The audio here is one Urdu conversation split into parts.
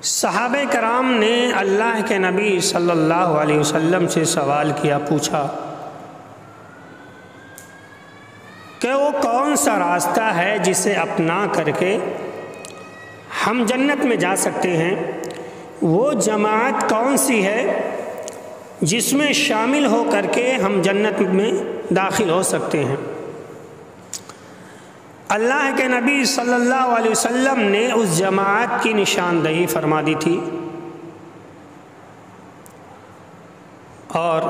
صحابہ کرام نے اللہ کے نبی صلی اللہ علیہ وسلم سے سوال کیا، پوچھا کہ وہ کون سا راستہ ہے جسے اپنا کر کے ہم جنت میں جا سکتے ہیں؟ وہ جماعت کون سی ہے جس میں شامل ہو کر کے ہم جنت میں داخل ہو سکتے ہیں؟ اللہ کے نبی صلی اللہ علیہ وسلم نے اس جماعت کی نشاندہی فرما دی تھی، اور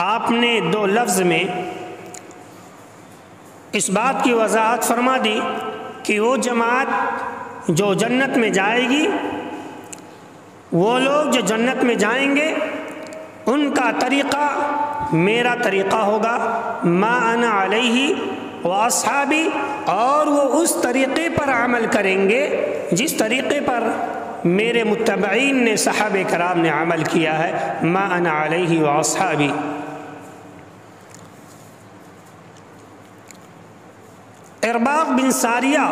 آپ نے 2 لفظ میں اس بات کی وضاحت فرما دی کہ وہ جماعت جو جنت میں جائے گی، وہ لوگ جو جنت میں جائیں گے، ان کا طریقہ میرا طریقہ ہوگا، ما انا علیہ واصحابی، اور وہ اس طریقے پر عمل کریں گے جس طریقے پر میرے متبعین نے، صحابہ کرام نے عمل کیا ہے، ما انا علیہ واصحابی۔ ارباق بن ساریہ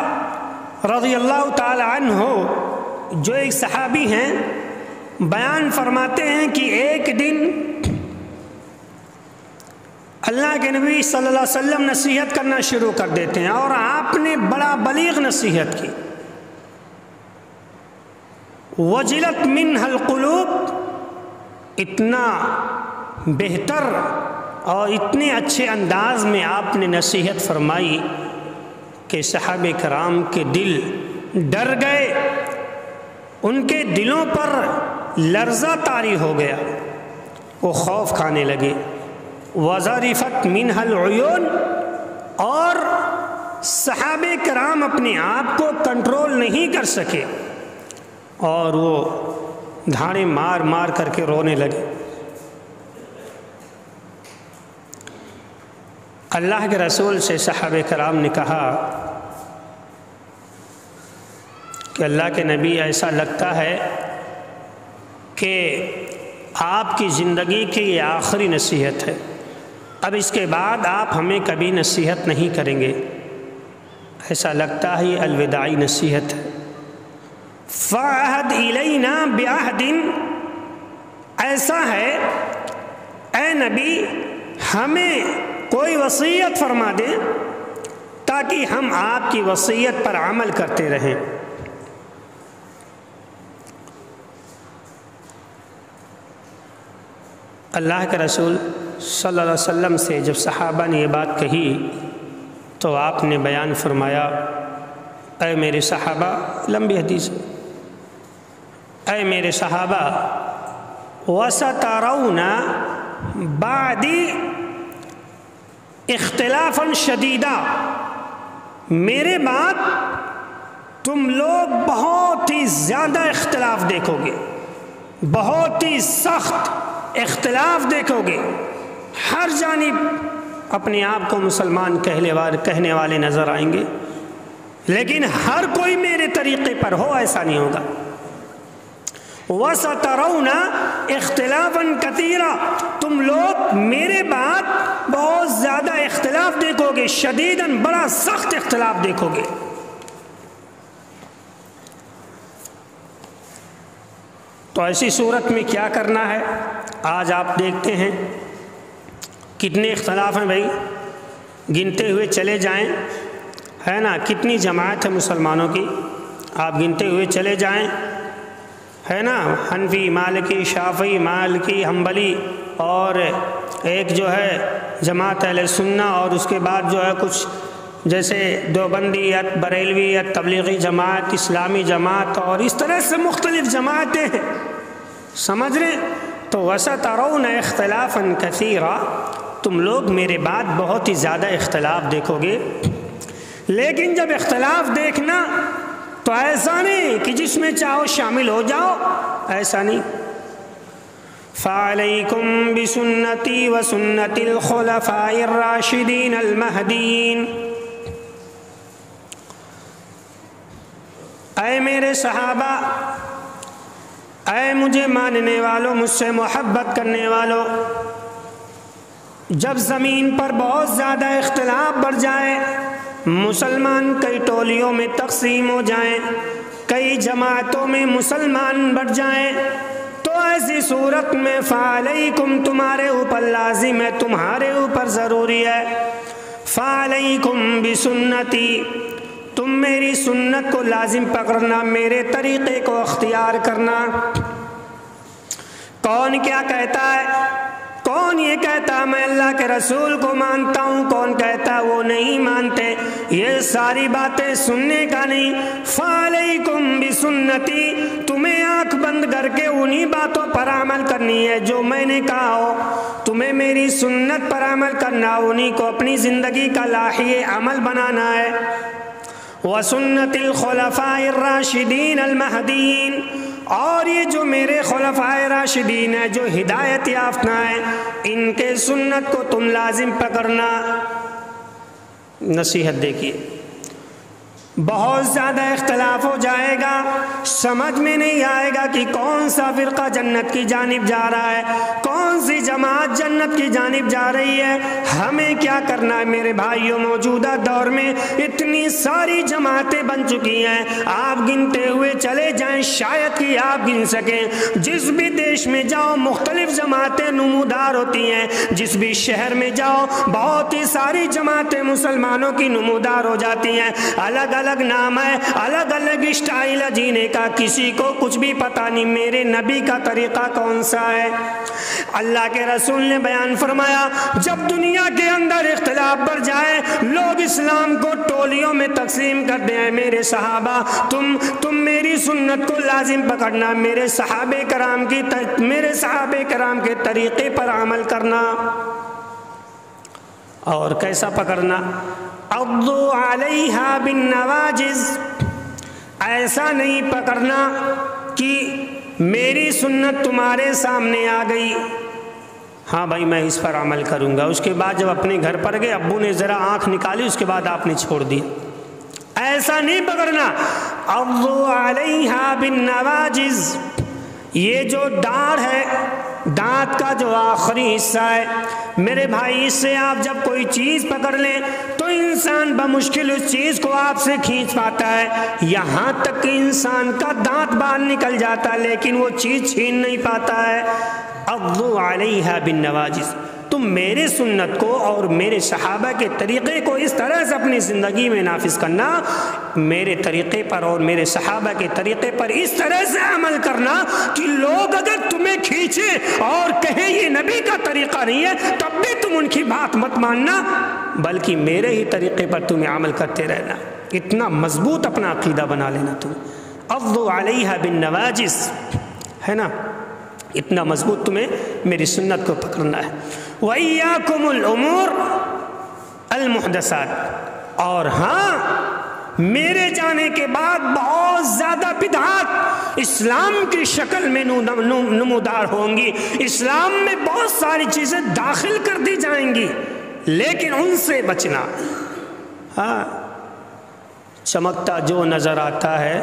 رضی اللہ تعالی عنہ جو ایک صحابی ہیں، بیان فرماتے ہیں کہ ایک دن اللہ کے نبی صلی اللہ علیہ وسلم نصیحت کرنا شروع کر دیتے ہیں، اور آپ نے بڑا بلیغ نصیحت کی، وجلت منها القلوب، اتنا بہتر اور اتنے اچھے انداز میں آپ نے نصیحت فرمائی کہ صحابہ کرام کے دل ڈر گئے، ان کے دلوں پر لرزہ طاری ہو گیا، وہ خوف کھانے لگے، وَذَرِفَتْ مِنْهَا الْعُيُونَ، اور صحابہ کرام اپنے آپ کو کنٹرول نہیں کر سکے، اور وہ دھاڑیں مار مار کر کے رونے لگے۔ اللہ کے رسول سے صحابہ کرام نے کہا کہ اللہ کے نبی، ایسا لگتا ہے کہ آپ کی زندگی کی یہ آخری نصیحت ہے، اب اس کے بعد آپ ہمیں کبھی نصیحت نہیں کریں گے، ایسا لگتا ہے یہ الوداعی نصیحت ہے۔ فَعَهَدْ إِلَيْنَا بِعَهْدٍ، ایسا ہے اے نبی ہمیں کوئی وصیت فرما دیں تاکہ ہم آپ کی وصیت پر عمل کرتے رہیں۔ اللہ کے رسول صلی اللہ علیہ وسلم سے جب صحابہ نے یہ بات کہی تو آپ نے بیان فرمایا، اے میرے صحابہ، لمبی حدیث ہے، اے میرے صحابہ، وَسَتَرَوْنَ بَعْدِي اختلافاً شدیدہ، میرے بعد تم لوگ بہت ہی زیادہ اختلاف دیکھو گے، بہت ہی سخت اختلاف دیکھو گے، ہر جانب اپنے آپ کو مسلمان کہنے والے نظر آئیں گے، لیکن ہر کوئی میرے طریقے پر ہو ایسا نہیں ہوگا۔ وَسَتَرَوْنَ اخْتِلَافًا كَثِيرًا، تم لوگ میرے بعد بہت زیادہ اختلاف دیکھو گے، شدیداً، بڑا سخت اختلاف دیکھو گے۔ تو ایسی صورت میں کیا کرنا ہے؟ آج آپ دیکھتے ہیں کتنے اختلاف ہیں بھائی، گنتے ہوئے چلے جائیں، ہے نا، کتنی جماعت ہے مسلمانوں کی، آپ گنتے ہوئے چلے جائیں، ہے نا، حنفی، مالکی، شافعی، مالکی، حنبلی، اور ایک جو ہے جماعت اہل سنہ، اور اس کے بعد جو ہے کچھ جیسے دیوبندیت، بریلویت، تبلیغی جماعت، اسلامی جماعت، اور اس طرح سے مختلف جماعتیں ہیں، سمجھ رہے؟ تو وَسَتَرَوْنَ اخْتِلَافًا كَثِيرًا، تم لوگ میرے بعد بہت ہی زیادہ اختلاف دیکھو گے، لیکن جب اختلاف دیکھنا تو ایسا نہیں کہ جس میں چاہو شامل ہو جاؤ، ایسا نہیں۔ فَعَلَيْكُمْ بِسُنَّتِي وَسُنَّتِ الْخُلَفَاءِ الرَّاشِدِينَ الْمَهْدِيِّينَ، اے میرے صحابہ، اے مجھے ماننے والوں، مجھ سے محبت کرنے والوں، جب زمین پر بہت زیادہ اختلاف بڑھ جائے، مسلمان کئی ٹولیوں میں تقسیم ہو جائیں، کئی جماعتوں میں مسلمان بٹ جائیں تو ایسی صورت میں فعلیکم تمہارے اوپر لازم ہے، تمہارے اوپر ضروری ہے، فعلیکم بسنتی، تم میری سنت کو لازم پکڑنا، میرے طریقے کو اختیار کرنا۔ کون کیا کہتا ہے؟ کون یہ کہتا میں اللہ کے رسول کو مانتا ہوں، کون کہتا وہ نہیں مانتے، یہ ساری باتیں سننے کا نہیں۔ فعلیکم بسنتی، تمہیں آنکھ بند کر کے انہی باتوں پر عمل کرنی ہے جو میں نے کہا ہو، تمہیں میری سنت پر عمل کرنا، انہی کو اپنی زندگی کا لاحیہ عمل بنانا ہے۔ وَسُنَّةِ الْخُلَفَاءِ الرَّاشِدِينَ الْمَهْدِيِّينَ، اور یہ جو میرے خلفاء راشدین ہیں جو ہدایت یافتہ ہیں، ان کے سنت کو تم لازم پکڑنا۔ نصیحت دیکھیے، بہت زیادہ اختلاف ہو جائے گا، سمجھ میں نہیں آئے گا کہ کون سا فرقہ جنت کی جانب جا رہا ہے، کون سی جماعت جنت کی جانب جا رہی ہے۔ ہمیں کیا کرنا ہے میرے بھائیوں؟ موجودہ دور میں اتنی ساری جماعتیں بن چکی ہیں، آپ گنتے ہوئے چلے جائیں، شاید کہ آپ گن سکیں۔ جس بھی دیش میں جاؤ مختلف جماعتیں نمودار ہوتی ہیں، جس بھی شہر میں جاؤ بہت ہی ساری جماعتیں مسلمانوں کی نمودار ہو جاتی ہیں، الگ الگ نام ہے، الگ الگ اسٹائل جینے کا، کسی کو کچھ بھی پتہ نہیں میرے نبی کا طریقہ کون سا ہے۔ اللہ کے رسول نے بیان فرمایا، جب دنیا کے اندر اختلاف بڑھ جائے، لوگ اسلام کو ٹولیوں میں تقسیم کر دیں، میرے صحابہ تم میری سنت کو لازم پکڑنا، میرے صحابہ کرام کے طریقے پر عمل کرنا۔ اور کیسا پکڑنا؟ عضو علیہا بالنواجذ، ایسا نہیں پکڑنا کہ میری سنت تمہارے سامنے آ گئی، ہاں بھائی میں اس پر عمل کروں گا، اس کے بعد جب اپنے گھر پر گئے ابو نے ذرا آنکھ نکالی، اس کے بعد آپ نے چھوڑ دیا، ایسا نہیں پکڑنا۔ عضو علیہا بالنواجذ، یہ جو ڈاڑھ ہے، دانت کا جو آخری حصہ ہے میرے بھائی، اس سے آپ جب کوئی چیز پکڑ لیں تو انسان بمشکل اس چیز کو آپ سے کھینچ پاتا ہے، یہاں تک کہ انسان کا دانت باہر نکل جاتا ہے لیکن وہ چیز چھین نہیں پاتا ہے۔ عضو علیہا بالنواجذ، تم میرے سنت کو اور میرے صحابہ کے طریقے کو اس طرح سے اپنی زندگی میں نافذ کرنا، میرے طریقے پر اور میرے صحابہ کے طریقے پر اس طرح سے عمل کرنا کہ لوگ اگر تمہیں کھینچیں اور کہیں یہ نبی کا طریقہ نہیں ہے تب بھی تم ان کی بات مت ماننا، بلکہ میرے ہی طریقے پر تمہیں عمل کرتے رہنا۔ اتنا مضبوط اپنا عقیدہ بنا لینا تم، عضو علیہا بالنواجذ، ہے نا، اتنا مضبوط تمہیں میری سنت کو پکڑنا ہے۔ وَإِيَّاكُمُ الْأُمُورِ الْمُحْدَثَاتِ، اور ہاں میرے جانے کے بعد بہت زیادہ بدعات اسلام کی شکل میں نمودار ہوں گی، اسلام میں بہت ساری چیزیں داخل کر دی جائیں گی، لیکن ان سے بچنا۔ ہاں، چمکتا جو نظر آتا ہے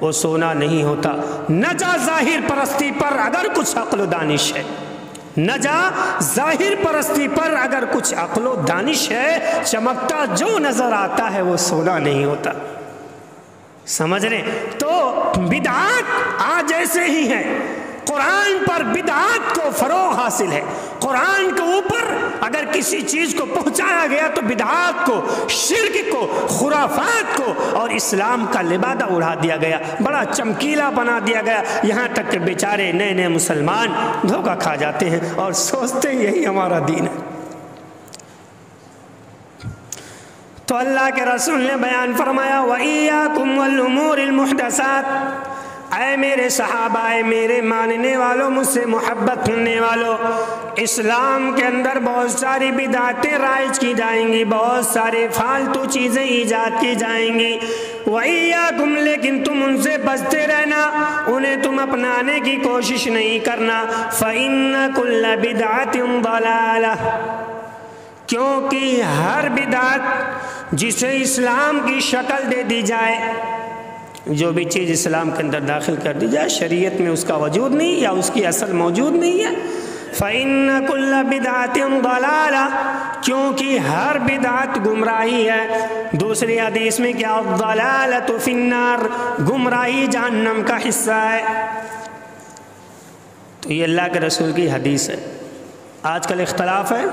وہ سونا نہیں ہوتا، نہ جا ظاہر پرستی پر اگر کچھ عقل و دانش ہے، نہ جا ظاہر پرستی پر اگر کچھ عقل و دانش ہے، چمکتا جو نظر آتا ہے وہ سونا نہیں ہوتا۔ سمجھ رہے؟ تو بدعات آج ایسے ہی ہیں، قرآن پر بدعات کو فروغ حاصل ہے، قرآن کے اوپر اگر کسی چیز کو پہنچایا گیا تو بدعات کو، شرک کو، خرافات کو اور اسلام کا لبادہ اڑا دیا گیا، بڑا چمکیلا بنا دیا گیا، یہاں تک کہ بیچارے نئے نئے مسلمان دھوکہ کھا جاتے ہیں اور سوچتے ہیں یہی ہمارا دین ہے۔ تو اللہ کے رسول نے بیان فرمایا، وَإِيَّاكُمْ وَالْأُمُورِ الْمُحْدَثَاتِ، اے میرے صحابہ، اے میرے ماننے والوں، مجھ سے محبت کرنے والوں، اسلام کے اندر بہت ساری بدعتیں رائج کی جائیں گی، بہت سارے فالتو چیزیں ایجاد کی جائیں گی۔ وَإِيَّاكُمْ، لیکن تم ان سے بچتے رہنا، انہیں تم اپنانے کی کوشش نہیں کرنا۔ فَإِنَّ كُلَّ بِدْعَةٍ ضَلَالَةٍ، کیونکہ ہر بدعت جسے اسلام کی شکل دے دی جائے، جو بھی چیز اسلام کے اندر داخل کر دی جائے، شریعت میں اس کا وجود نہیں یا اس کی اصل موجود نہیں ہے، فَإِنَّ كُلَّ بِدْعَةٍ ضَلَالَةٍ، کیونکہ ہر بدعت گمراہی ہے۔ دوسری حدیث میں کیا؟ الضَّلَالَةُ فِي النَّارِ، گمراہی جہنم کا حصہ ہے۔ تو یہ اللہ کے رسول کی حدیث ہے۔ آج کل اختلاف ہے،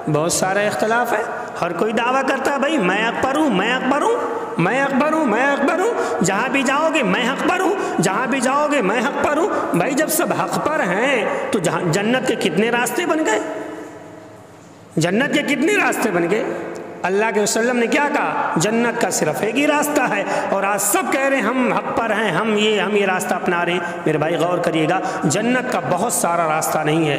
بہت سارا اختلاف ہے، ہر کوئی دعویٰ کرتا ہے بھائی میں اکبر ہوں، میں اکبر ہوں، میں اکبر ہوں، میں اکبر ہوں، جہاں بھی جاؤ گے میں حق پر ہوں، جہاں بھی جاؤ گے میں حق پر ہوں۔ بھائی جب سب حق پر ہیں تو جنت کے کتنے راستے بن گئے؟ جنت کے کتنے راستے بن گئے؟ اللہ کے وسلم نے کیا کہا؟ جنت کا صرف ایک ہی راستہ ہے، اور آج سب کہہ رہے ہیں ہم حق پر ہیں، ہم یہ راستہ اپنا رہے ہیں۔ میرے بھائی غور کریے گا، جنت کا بہت سارا راستہ نہیں ہے،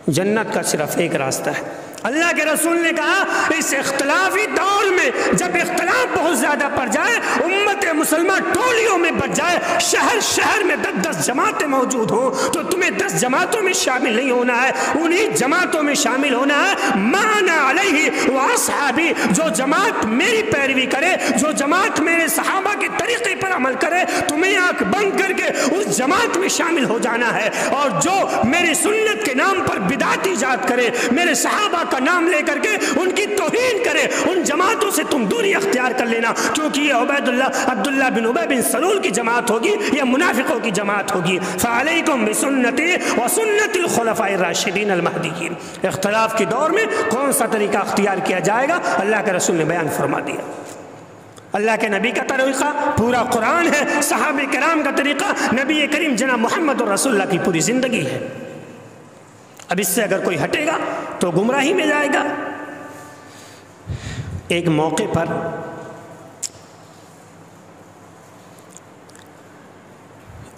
جنت کا صرف ایک راستہ ہے۔ اللہ کے رسول نے کہا اس اختلافی دور میں جب اختلاف بہت زیادہ پڑ جائے، امت مسلمہ ٹولیوں میں بٹ جائے، شہر شہر میں 10 جماعتیں موجود ہوں، تو تمہیں 10 جماعتوں میں شامل نہیں ہونا ہے، انہی جماعتوں میں شامل ہونا ہے۔ مانا علیہ واصحابی، جو جماعت میری پیروی کرے، جو جماعت میرے صحابہ کے طریقے پر عمل کرے، تمہیں آنکھ بند کر کے اس جماعت میں شامل ہو جانا ہے۔ اور جو میری سنت کے نام پر بدعت ایجاد کرے، میرے صحابہ کا نام لے کر کے ان کی توہین کرے، ان جماعتوں سے تم دوری اختیار کر لینا، کیونکہ یہ عبداللہ بن ابی بن سلول کی جماعت ہوگی، یہ منافقوں کی جماعت ہوگی۔ فعلیکم بسنتی وسنت الخلفاء الراشدین المہدیین۔ اختلاف کے دور میں کون سا طریقہ اختیار کیا جائے گا، اللہ کے رسول نے بیان فرما دیا۔ اللہ کے نبی کا طریقہ پورا قرآن ہے، صحابہ کرام کا طریقہ نبی کریم جناب محمد رسول اللہ کی پوری زندگی ہے۔ اب اس سے اگر کوئی ہٹے گا تو گمراہی میں جائے گا۔ ایک موقع پر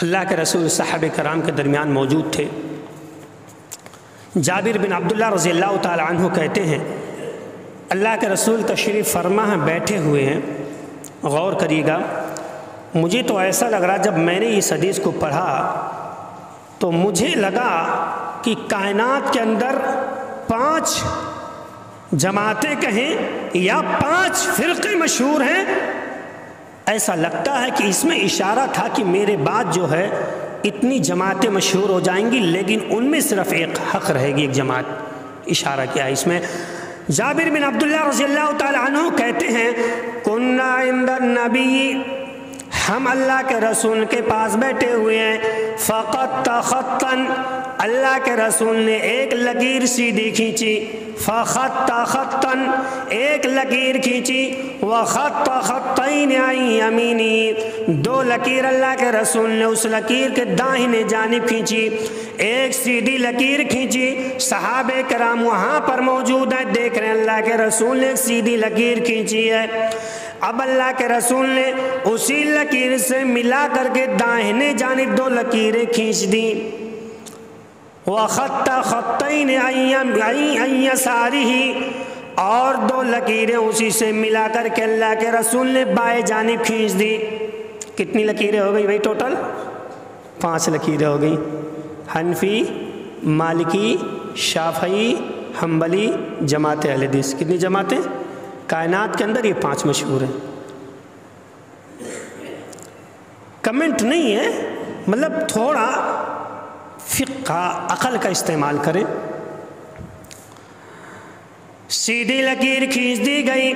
اللہ کے رسول صحابہ کرام کے درمیان موجود تھے۔ جابر بن عبداللہ رضی اللہ تعالی عنہ کہتے ہیں اللہ کے رسول تشریف فرما ہیں، بیٹھے ہوئے ہیں، غور کریے گا، مجھے تو ایسا لگ رہا جب میں نے اس حدیث کو پڑھا تو مجھے لگا کہ کائنات کے اندر 5 جماعتیں کہیں یا 5 فرقے مشہور ہیں، ایسا لگتا ہے کہ اس میں اشارہ تھا کہ میرے بعد جو ہے اتنی جماعتیں مشہور ہو جائیں گی، لیکن ان میں صرف ایک حق رہے گی، ایک جماعت۔ اشارہ کیا ہے اس میں؟ جابر بن عبداللہ رضی اللہ تعالی عنہ کہتے ہیں کنا عند النبی، ہم اللہ کے رسول کے پاس بیٹھے ہوئے ہیں، فقط خطن، اللہ کے رسول نے ایک لکیر سیدھی کھینچی، فخط خطن، ایک لکیر کھینچی، وخط خطین عن یمینی، 2 لکیر اللہ کے رسول نے اس لکیر کے داہنے جانب کھینچی، ایک سیدھی لکیر کھینچی۔ صحابہ کرام وہاں پر موجود ہیں، دیکھ رہے ہیں اللہ کے رسول نے ایک سیدھی لکیر کھینچی ہے۔ اب اللہ کے رسول نے اسی لکیر سے ملا کر کے داہنے جانب 2 لکیریں کھینچ دیں، وَخَطَّ خَطَّيْنِ عَنْ يَسَارِهِ، اور 2 لکیریں اسی سے ملا کر کے اللہ کے رسول نے بائیں جانب کھینچ دی۔ کتنی لکیریں ہو گئی بھائی؟ ٹوٹل 5 لکیریں ہو گئی۔ حنفی، مالکی، شافعی، حنبلی، جماعت اہل حدیث۔ کتنی جماعتیں کائنات کے اندر؟ یہ 5 مشہور ہیں۔ کمنٹ نہیں ہے، مطلب تھوڑا فقہ عقل کا استعمال کریں۔ سیدھی لکیر کھینچ دی گئی،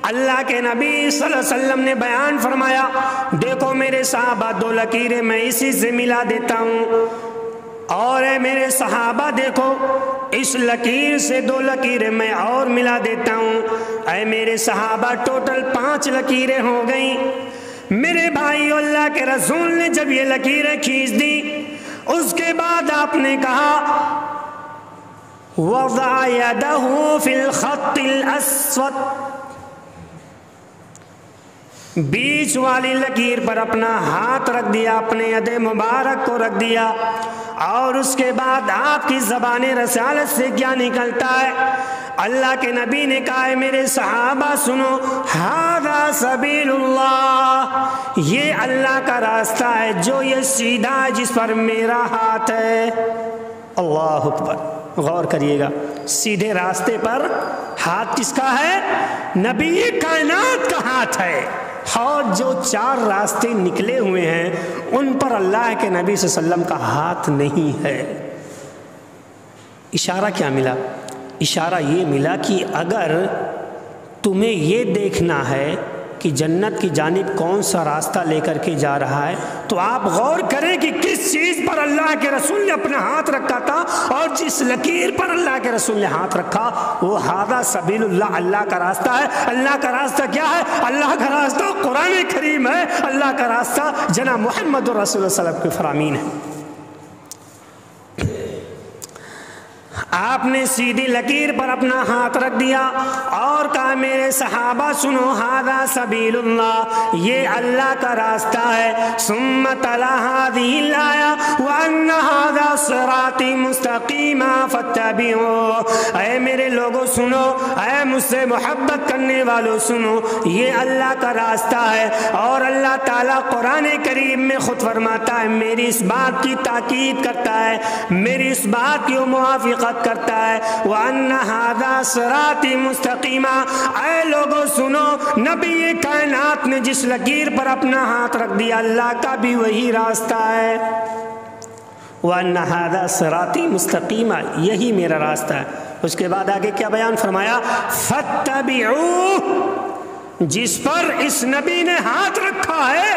اللہ کے نبی صلی اللہ علیہ وسلم نے بیان فرمایا دیکھو میرے صحابہ 2 لکیریں میں اسی سے ملا دیتا ہوں، اور اے میرے صحابہ دیکھو اس لکیر سے 2 لکیریں میں اور ملا دیتا ہوں، اے میرے صحابہ ٹوٹل 5 لکیریں ہو گئیں۔ میرے بھائی اللہ کے رسول نے جب یہ لکیریں کھینچ دی، اس کے بعد آپ نے کہا وَضَعَ يَدَهُ فِي الْخَطِّ الْأَسْوَدِ، بیچ والی لکیر پر اپنا ہاتھ رکھ دیا، اپنے ید مبارک کو رکھ دیا، اور اس کے بعد آپ کی زبان رسالت سے کیا نکلتا ہے؟ اللہ کے نبی نے کہا ہے میرے صحابہ سنو، ھذا سبیل اللہ، یہ اللہ کا راستہ ہے جو یہ سیدھا ہے جس پر میرا ہاتھ ہے۔ اللہ اکبر، غور کریے گا، سیدھے راستے پر ہاتھ کس کا ہے؟ نبی کائنات کا ہاتھ ہے، اور جو 4 راستے نکلے ہوئے ہیں ان پر اللہ کے نبی صلی اللہ علیہ وسلم کا ہاتھ نہیں ہے۔ اشارہ کیا ملا؟ اشارہ یہ ملا کہ اگر تمہیں یہ دیکھنا ہے کہ جنت کی جانب کون سا راستہ لے کر کے جا رہا ہے تو آپ غور کریں کہ کس چیز پر اللہ کے رسول نے اپنا ہاتھ رکھا تھا، اور جس لکیر پر اللہ کے رسول نے ہاتھ رکھا وہ ھذا سبیل اللہ، اللہ کا راستہ ہے۔ اللہ کا راستہ کیا ہے؟ اللہ کا راستہ قرآن کریم ہے، اللہ کا راستہ جناب محمد رسول اللہ صلی اللہ علیہ وسلم کے فرامین ہے۔ آپ نے سیدھی لکیر پر اپنا ہاتھ رکھ دیا اور کہا میرے صحابہ سنو، ھذا سبیل اللہ، یہ اللہ کا راستہ ہے۔ ثم تلا هذه الآیہ وان ھذا صراطی مستقیما فاتبعوہ۔ اے میرے لوگوں سنو، اے مجھ سے محبت کرنے والوں سنو، یہ اللہ کا راستہ ہے، اور اللہ تعالیٰ قرآن کریم میں خود فرماتا ہے، میری اس بات کی تاکید کرتا ہے، میری اس بات کی موافقت کرتا ہے، وَأَنَّ هَذَا صِرَاطِ مُسْتَقِيمًا۔ اے لوگوں سنو، نبی کائنات نے جس لکیر پر اپنا ہاتھ رکھ دیا اللہ کا بھی وہی راستہ ہے، وَأَنَّ هَذَا صِرَاطِ مُسْتَقِيمًا، یہی میرا راستہ ہے۔ اس کے بعد آگے کیا بیان فرمایا؟ فَاتَّبِعُوهُ، جس پر اس نبی نے ہاتھ رکھا ہے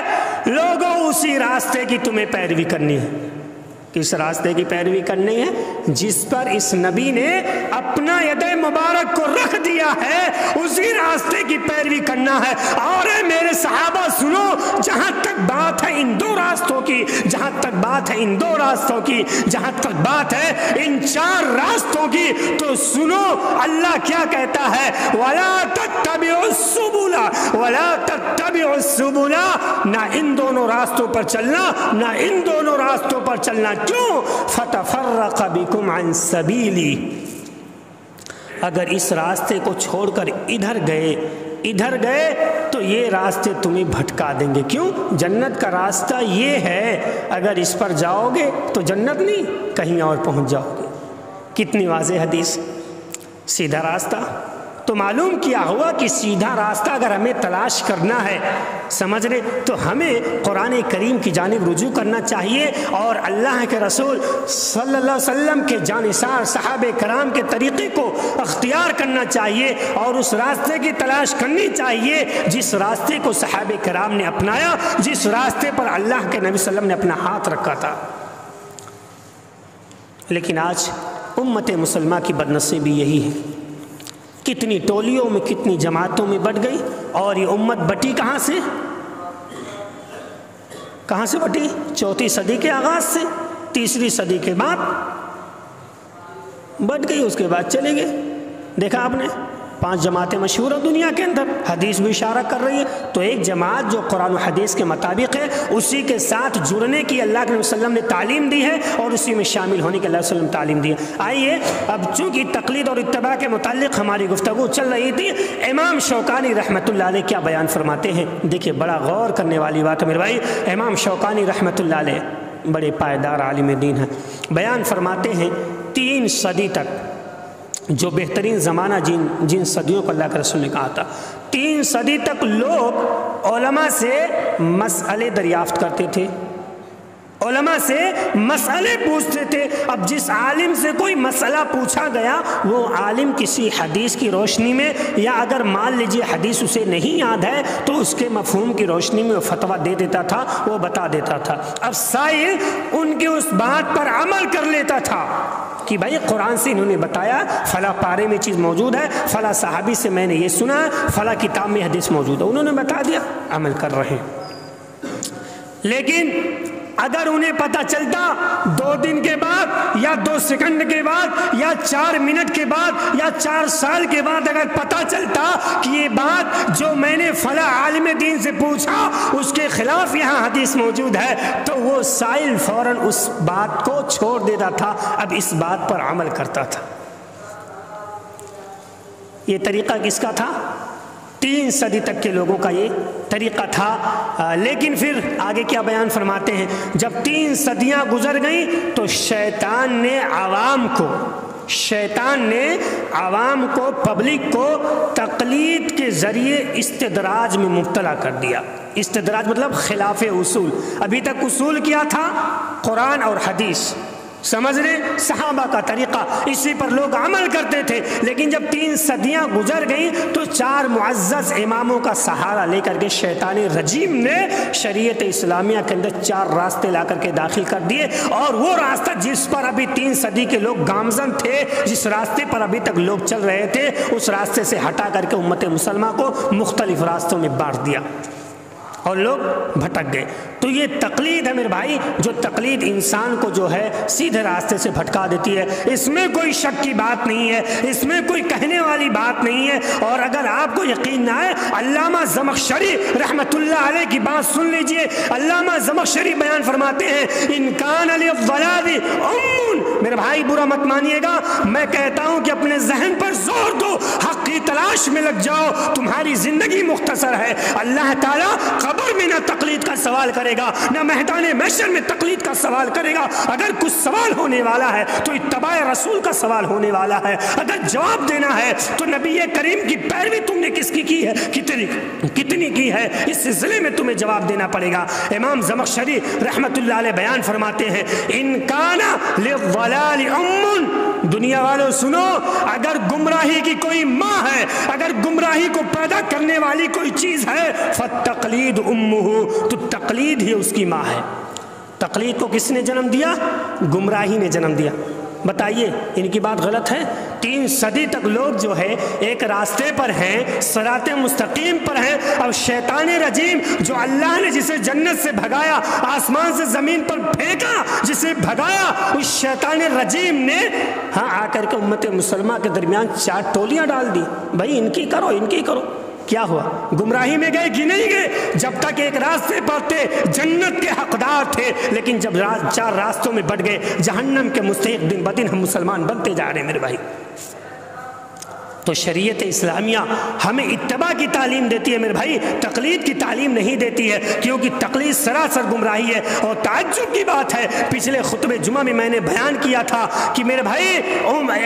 لوگوں اسی راستے کی تمہیں پیروی کرنی ہے۔ کس راستے کی پیروی کرنی ہے؟ جس پر اس نبی نے اپنا ید مبارک کو رکھ دیا ہے اسی راستے کی پیروی کرنا ہے۔ اور اے میرے صحابہ سنو، جہاں تک بات ہے ان دو راستوں کی، جہاں تک بات ہے ان دو راستوں کی، جہاں تک بات ہے ان چار راستوں کی، تو سنو اللہ کیا کہتا ہے، وَلَا تَتَّبِعُوا السُّبُلَ وَلَا تَتَّبِعُوا السُّبُلَ، نہ ان دونوں راستوں پر چلنا، نہ ان دونوں راستوں پر چلنا۔ کیوں؟ فَتَفَرَّقَ بِكُمْ عَنْ سَبِيلِي، اگر اس راستے کو چھوڑ کر ادھر گئے تو یہ راستے تمہیں بھٹکا دیں گے۔ کیوں؟ جنت کا راستہ یہ ہے، اگر اس پر جاؤ گے تو جنت نہیں کہیں اور پہنچ جاؤ گے۔ کتنی واضح حدیث، سیدھا راستہ۔ تو معلوم کیا ہوا کہ سیدھا راستہ اگر ہمیں تلاش کرنا ہے، سمجھ رہے، تو ہمیں قرآن کریم کی جانب رجوع کرنا چاہیے، اور اللہ کے رسول صلی اللہ علیہ وسلم کے جانثار صحابہ کرام کے طریقے کو اختیار کرنا چاہیے، اور اس راستے کی تلاش کرنی چاہیے جس راستے کو صحابہ کرام نے اپنایا، جس راستے پر اللہ کے نبی صلی اللہ علیہ وسلم نے اپنا ہاتھ رکھا تھا۔ لیکن آج امت مسلمہ کی بدنصیبی یہی ہے، کتنی ٹولیوں میں، کتنی جماعتوں میں بٹ گئی، اور یہ امت بٹی کہاں سے؟ کہاں سے بٹی؟ چوتھی صدی کے آغاز سے، تیسری صدی کے بعد بٹ گئی، اس کے بعد چلے گئے۔ دیکھا آپ نے 5 جماعتیں مشہور ہیں دنیا کے اندر، حدیث بھی اشارہ کر رہی ہے، تو ایک جماعت جو قرآن و حدیث کے مطابق ہے اسی کے ساتھ جڑنے کی اللہ کے نبی صلی اللہ علیہ وسلم نے تعلیم دی ہے، اور اسی میں شامل ہونے کی اللہ صلی اللہ علیہ وسلم تعلیم دی ہے۔ آئیے اب چونکہ تقلید اور اتباع کے متعلق ہماری گفتگو چل رہی تھی، امام شوکانی رحمۃ اللہ علیہ کیا بیان فرماتے ہیں؟ دیکھیے بڑا غور کرنے والی بات ہے میرے بھائی۔ امام شوکانی رحمۃ اللہ علیہ بڑے پائیدار عالم دین ہیں، بیان فرماتے ہیں 3 صدی تک، جو بہترین زمانہ جن صدیوں کو اللہ کے رسول نے کہا تھا، 3 صدی تک لوگ علماء سے مسئلے دریافت کرتے تھے، علماء سے مسئلے پوچھتے تھے۔ اب جس عالم سے کوئی مسئلہ پوچھا گیا وہ عالم کسی حدیث کی روشنی میں، یا اگر مان لیجئے حدیث اسے نہیں یاد ہے تو اس کے مفہوم کی روشنی میں وہ فتویٰ دے دیتا تھا، وہ بتا دیتا تھا۔ اب سائل ان کے اس بات پر عمل کر لیتا تھا کہ بھائی قرآن سے انہوں نے بتایا، فلاں پارے میں چیز موجود ہے، فلاں صحابی سے میں نے یہ سنا، فلاں کتاب میں حدیث موجود ہے، انہوں نے بتا دیا، عمل کر رہے ہیں۔ لیکن اگر انہیں پتہ چلتا 2 دن کے بعد، یا 2 سیکنڈ کے بعد، یا 4 منٹ کے بعد، یا 4 سال کے بعد اگر پتہ چلتا کہ یہ بات جو میں نے فلاں عالم دین سے پوچھا اس کے خلاف یہاں حدیث موجود ہے، تو وہ سائل فوراً اس بات کو چھوڑ دیتا تھا، اب اس بات پر عمل کرتا تھا۔ یہ طریقہ کس کا تھا؟ 3 صدی تک کے لوگوں کا یہ طریقہ تھا۔ لیکن پھر آگے کیا بیان فرماتے ہیں، جب 3 صدیاں گزر گئیں تو شیطان نے عوام کو پبلک کو تقلید کے ذریعے استدراج میں مبتلا کر دیا۔ استدراج مطلب خلاف اصول۔ ابھی تک اصول کیا تھا؟ قرآن اور حدیث، سمجھ رہے؟ صحابہ کا طریقہ، اسی پر لوگ عمل کرتے تھے، لیکن جب 3 صدیاں گزر گئیں تو 4 معزز اماموں کا سہارا لے کر کے شیطان رجیم نے شریعت اسلامیہ کے اندر 4 راستے لا کر کے داخل کر دیے، اور وہ راستہ جس پر ابھی 3 صدی کے لوگ گامزن تھے، جس راستے پر ابھی تک لوگ چل رہے تھے، اس راستے سے ہٹا کر کے امت مسلمہ کو مختلف راستوں میں بانٹ دیا اور لوگ بھٹک گئے۔ تو یہ تقلید ہے میرے بھائی، جو تقلید انسان کو جو ہے سیدھے راستے سے بھٹکا دیتی ہے، اس میں کوئی شک کی بات نہیں ہے، اس میں کوئی کہنے والی بات نہیں ہے۔ اور اگر آپ کو یقین نہ ہے، علامہ زمخشری رحمۃ اللہ علیہ کی بات سن لیجئے۔ علامہ زمخشری بیان فرماتے ہیں، ان کان للضلال ام، میرے بھائی برا مت مانیے گا، میں کہتا ہوں کہ اپنے ذہن پر زور دو، حق کی تلاش میں لگ جاؤ، تمہاری زندگی مختصر ہے۔ اللہ تعالیٰ قبر میں نہ تقلید کا سوال کرے گا، نہ میدان محشر میں تقلید کا سوال کرے گا۔ اگر کچھ سوال ہونے والا ہے تو اتباع رسول کا سوال ہونے والا ہے، اگر جواب دینا ہے تو نبی کریم کی پیروی تم نے کس کی ہے، کتنی کی ہے، اس سلسلے میں تمہیں جواب دینا پڑے گا۔ امام زمخشری رحمت اللہ علیہ بیان فرماتے ہیں، ان کان للضلال ام، دنیا والوں سنو، اگر گمراہی کی کوئی ماں ہے، اگر گمراہی کو پیدا کرنے والی کوئی چیز ہے، فالتقلید امہ، تو تقلید ہی اس کی ماں ہے۔ تقلید کو کس نے جنم دیا؟ گمراہی نے جنم دیا۔ بتائیے ان کی بات غلط ہے؟ 3 صدی تک لوگ جو ہے ایک راستے پر ہیں، صراط مستقیم پر ہیں، اور شیطان رجیم جو اللہ نے جسے جنت سے بھگایا، آسمان سے زمین پر پھینکا، جسے بھگایا، اس شیطان رجیم نے آ کر کے امت مسلمہ کے درمیان 4 ٹولیاں ڈال دی، بھائی ان کی کرو، ان کی کرو۔ کیا ہوا؟ گمراہی میں گئے کہ نہیں گئے؟ جب تک ایک راستے پر تھے جنت کے حقدار تھے، لیکن جب 4 راستوں میں بٹ گئے، جہنم کے مستحق دن بدن ہم مسلمان بنتے جا رہے ہیں میرے بھائی۔ تو شریعت اسلامیہ ہمیں اتباع کی تعلیم دیتی ہے میرے بھائی، تقلید کی تعلیم نہیں دیتی ہے، کیونکہ تقلید سراسر گمراہی ہے۔ اور تعجب کی بات ہے، پچھلے خطبہ جمعہ میں میں نے بیان کیا تھا کہ میرے بھائی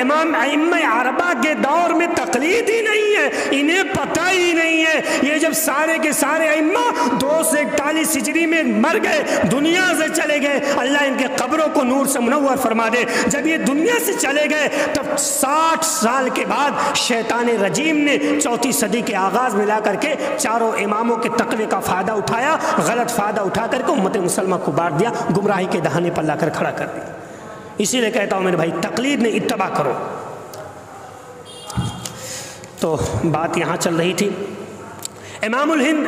امام ائمہ اربعہ کے دور میں تقلید ہی نہیں ہے، انہیں پتہ ہی نہیں ہے۔ یہ جب سارے کے سارے ائمہ 241 ہجری میں مر گئے، دنیا سے چلے گئے، اللہ ان کے قبروں کو نور سے منور فرما دے، جب یہ دنیا سے چلے گئے تب 60 سال کے بعد شیطان رجیم نے 4 صدی کے آغاز میں لا کر کے 4 اماموں کے تقوی کا فائدہ اٹھایا، غلط فائدہ اٹھا کر کے امت مسلمہ کو بانٹ دیا، گمراہی کے دہانے پر لا کر کھڑا کر دیا۔ اسی لیے کہتا ہوں میرے بھائی، تقلید میں اتباع کرو۔ تو بات یہاں چل رہی تھی، امام الہند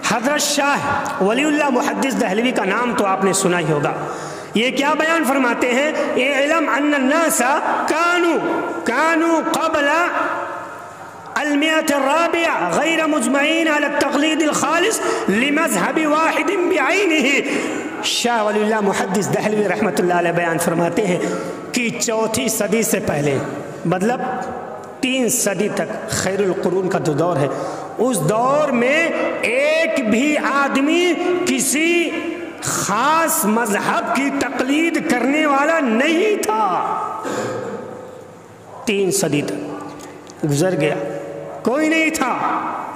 حضرت شاہ ولی اللہ محدث دہلوی کا نام تو آپ نے سنا ہی ہوگا۔ یہ کیا بیان فرماتے ہیں؟ اعلم ان الناس كانوا قبل المئة الرابعة غير مجمعين على التقليد الخالص لمذهب واحد بعينه۔ شاہ ولی اللہ محدث دہلوی رحمۃ اللہ علیہ بیان فرماتے ہیں کہ 4 صدی سے پہلے، مطلب 3 صدی تک، خیر القرون کا جو دور ہے، اس دور میں ایک بھی آدمی کسی خاص مذہب کی تقلید کرنے والا نہیں تھا۔ 3 صدی تک گزر گیا، کوئی نہیں تھا۔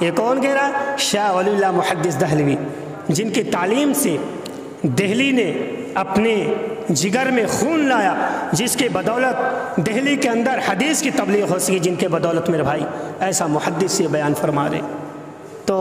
یہ کون کہہ رہا ہے؟ شاہ ولی اللہ محدث دہلوی، جن کی تعلیم سے دہلی نے اپنے جگر میں خون لایا، جس کے بدولت دہلی کے اندر حدیث کی تبلیغ ہو سکی، جن کے بدولت میرے بھائی ایسا محدث یہ بیان فرما رہے۔ تو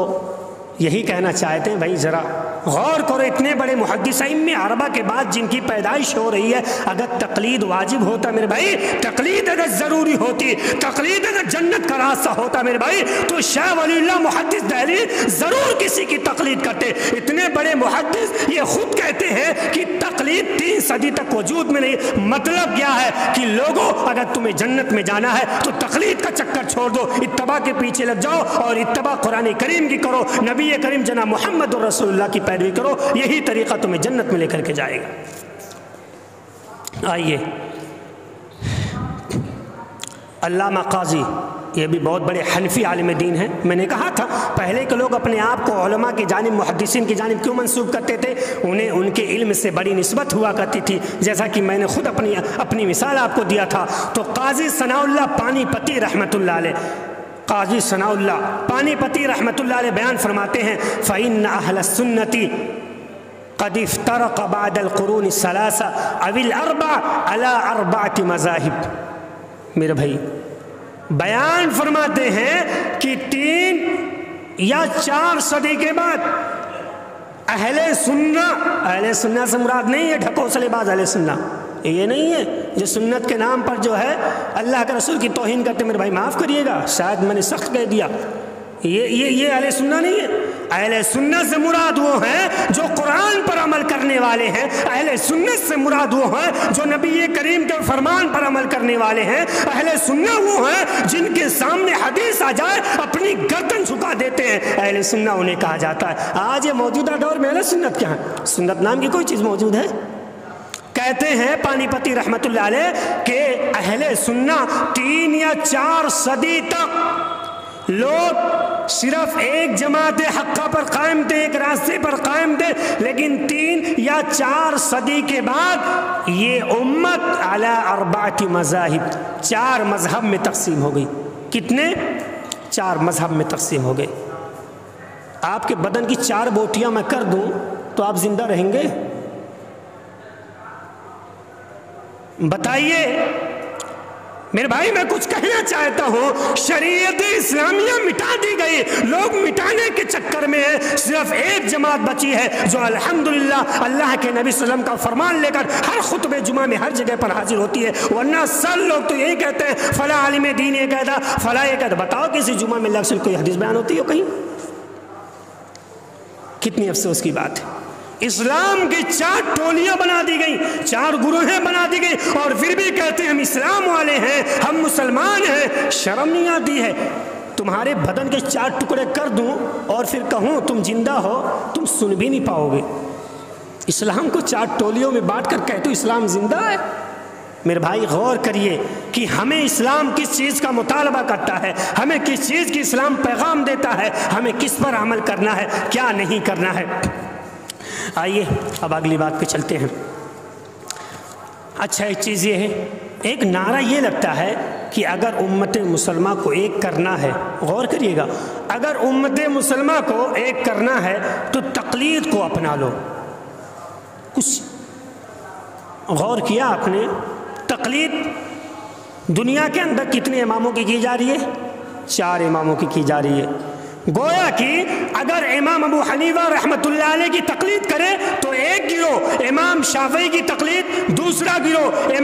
یہی کہنا چاہتے ہیں بھائی ذرا غور کرو، اتنے بڑے محدث ائمہ اربعہ کے بعد جن کی پیدائش ہو رہی ہے، اگر تقلید واجب ہوتا میرے بھائی، تقلید اگر ضروری ہوتی، تقلید اگر جنت کا راستہ ہوتا میرے بھائی، تو شاہ ولی اللہ محدث دہلوی ضرور کسی کی تقلید کرتے۔ اتنے بڑے محدث یہ خود کہتے ہیں کہ تقلید 3 صدی تک وجود میں نہیں۔ مطلب کیا ہے کہ لوگوں، اگر تمہیں جنت میں جانا ہے تو تقلید کا چکر چھوڑ دو، اتباع کے پیچھے لگ جاؤ اور اتباع قرآن کریم کی کرو، نبی کریم جناب محمد رسول اللہ کی پیروی کرو، یہی طریقہ تمہیں جنت میں لے کر کے جائے گا۔ آئیے، علامہ قاضی، یہ بھی بہت بڑے حنفی عالم دین ہیں۔ میں نے کہا تھا پہلے کے لوگ اپنے آپ کو علماء کی جانب، محدثین کی جانب کیوں منسوب کرتے تھے؟ انہیں ان کے علم سے بڑی نسبت ہوا کرتی تھی، جیسا کہ میں نے خود اپنی مثال آپ کو دیا تھا۔ تو قاضی ثناء اللہ پانی پتی رحمۃ اللہ علیہ، قاضی ثناء اللہ پانی پتی رحمۃ اللہ علیہ بیان فرماتے ہیں، فَإِنَّ أَهْلَ السُّنَّةِ قد افترق بعد القرون الثلاثہ او الاربع على 4 مذاہب۔ میرے بھائی بیان فرماتے ہیں کہ 3 یا 4 صدی کے بعد اہل سنہ سے مراد نہیں ہے ڈھکوسلے باز اہل سنہ، یہ نہیں ہے جو سنت کے نام پر جو ہے اللہ کے رسول کی توہین کرتے۔ میرے بھائی معاف کریے گا، شاید میں نے سخت کہہ دیا، یہ اہل سنہ نہیں ہے۔ اہل سنت سے مراد وہ ہیں جو قرآن پر عمل کرنے والے ہیں، اہل سنت سے مراد وہ ہیں جو نبی کریم کے فرمان پر عمل کرنے والے ہیں، اہل سنت وہ ہیں جن کے سامنے حدیث آ جائے اپنی گردن جھکا دیتے ہیں، اہل سنت انہیں کہا جاتا ہے۔ آج یہ موجودہ دور میں اہل سنت کیا ہے؟ سنت نام کی کوئی چیز موجود ہے؟ کہتے ہیں پانی پتی رحمت اللہ علیہ کہ اہل سنت 3 یا 4 صدی تک لوگ صرف ایک جماعت حقہ پر قائم تھے، ایک راستے پر قائم تھے، لیکن 3 یا 4 صدی کے بعد یہ امت علی 4 مذاہب، 4 مذہب میں تقسیم ہو گئی۔ کتنے؟ 4 مذہب میں تقسیم ہو گئے۔ آپ کے بدن کی 4 بوٹیاں میں کر دوں تو آپ زندہ رہیں گے؟ بتائیے میرے بھائی، میں کچھ کہنا چاہتا ہوں، شریعت اسلامیہ مٹا دی گئی، لوگ مٹانے کے چکر میں ہیں، صرف ایک جماعت بچی ہے جو الحمدللہ اللہ کے نبی صلی اللہ علیہ وسلم کا فرمان لے کر ہر خطبہ جمعہ میں ہر جگہ پر حاضر ہوتی ہے، ورنہ سب لوگ تو یہی کہتے ہیں فلاں عالم دین یہ کہتا، فلاں یہ کہتا۔ بتاؤ کسی جمعہ میں اللہ کوئی حدیث بیان ہوتی ہو کہیں؟ کتنی افسوس کی بات ہے۔ اسلام کی 4 ٹولیاں بنا دی گئیں، 4 گروہیں بنا دی گئیں، اور پھر بھی کہتے ہیں ہم اسلام والے ہیں، ہم مسلمان ہیں۔ شرم نہیں آتی ہے؟ تمہارے بدن کے 4 ٹکڑے کر دوں اور پھر کہوں تم زندہ ہو، تم سن بھی نہیں پاؤ گے۔ اسلام کو 4 ٹولیوں میں بانٹ کر کہتے ہو اسلام زندہ ہے؟ میرے بھائی غور کریے کہ ہمیں اسلام کس چیز کا مطالبہ کرتا ہے، ہمیں کس چیز کی اسلام پیغام دیتا ہے، ہمیں کس پر عمل کرنا ہے، کیا نہیں کرنا ہے۔ آئیے اب اگلی بات پہ چلتے ہیں۔ اچھا ایک چیز یہ ہے، ایک نعرہ یہ لگتا ہے کہ اگر امت مسلمہ کو ایک کرنا ہے، غور کریے گا، اگر امت مسلمہ کو ایک کرنا ہے تو تقلید کو اپنا لو۔ کچھ غور کیا آپ نے؟ تقلید دنیا کے اندر کتنے اماموں کی جا رہی ہے؟ 4 اماموں کی جا رہی ہے۔ گویا کہ اگر امام ابو حنیفہ رحمت اللہ علیہ کی تقلید کرے تو ایک گروہ امام شافعی کی تقلید، دوسرا گروہ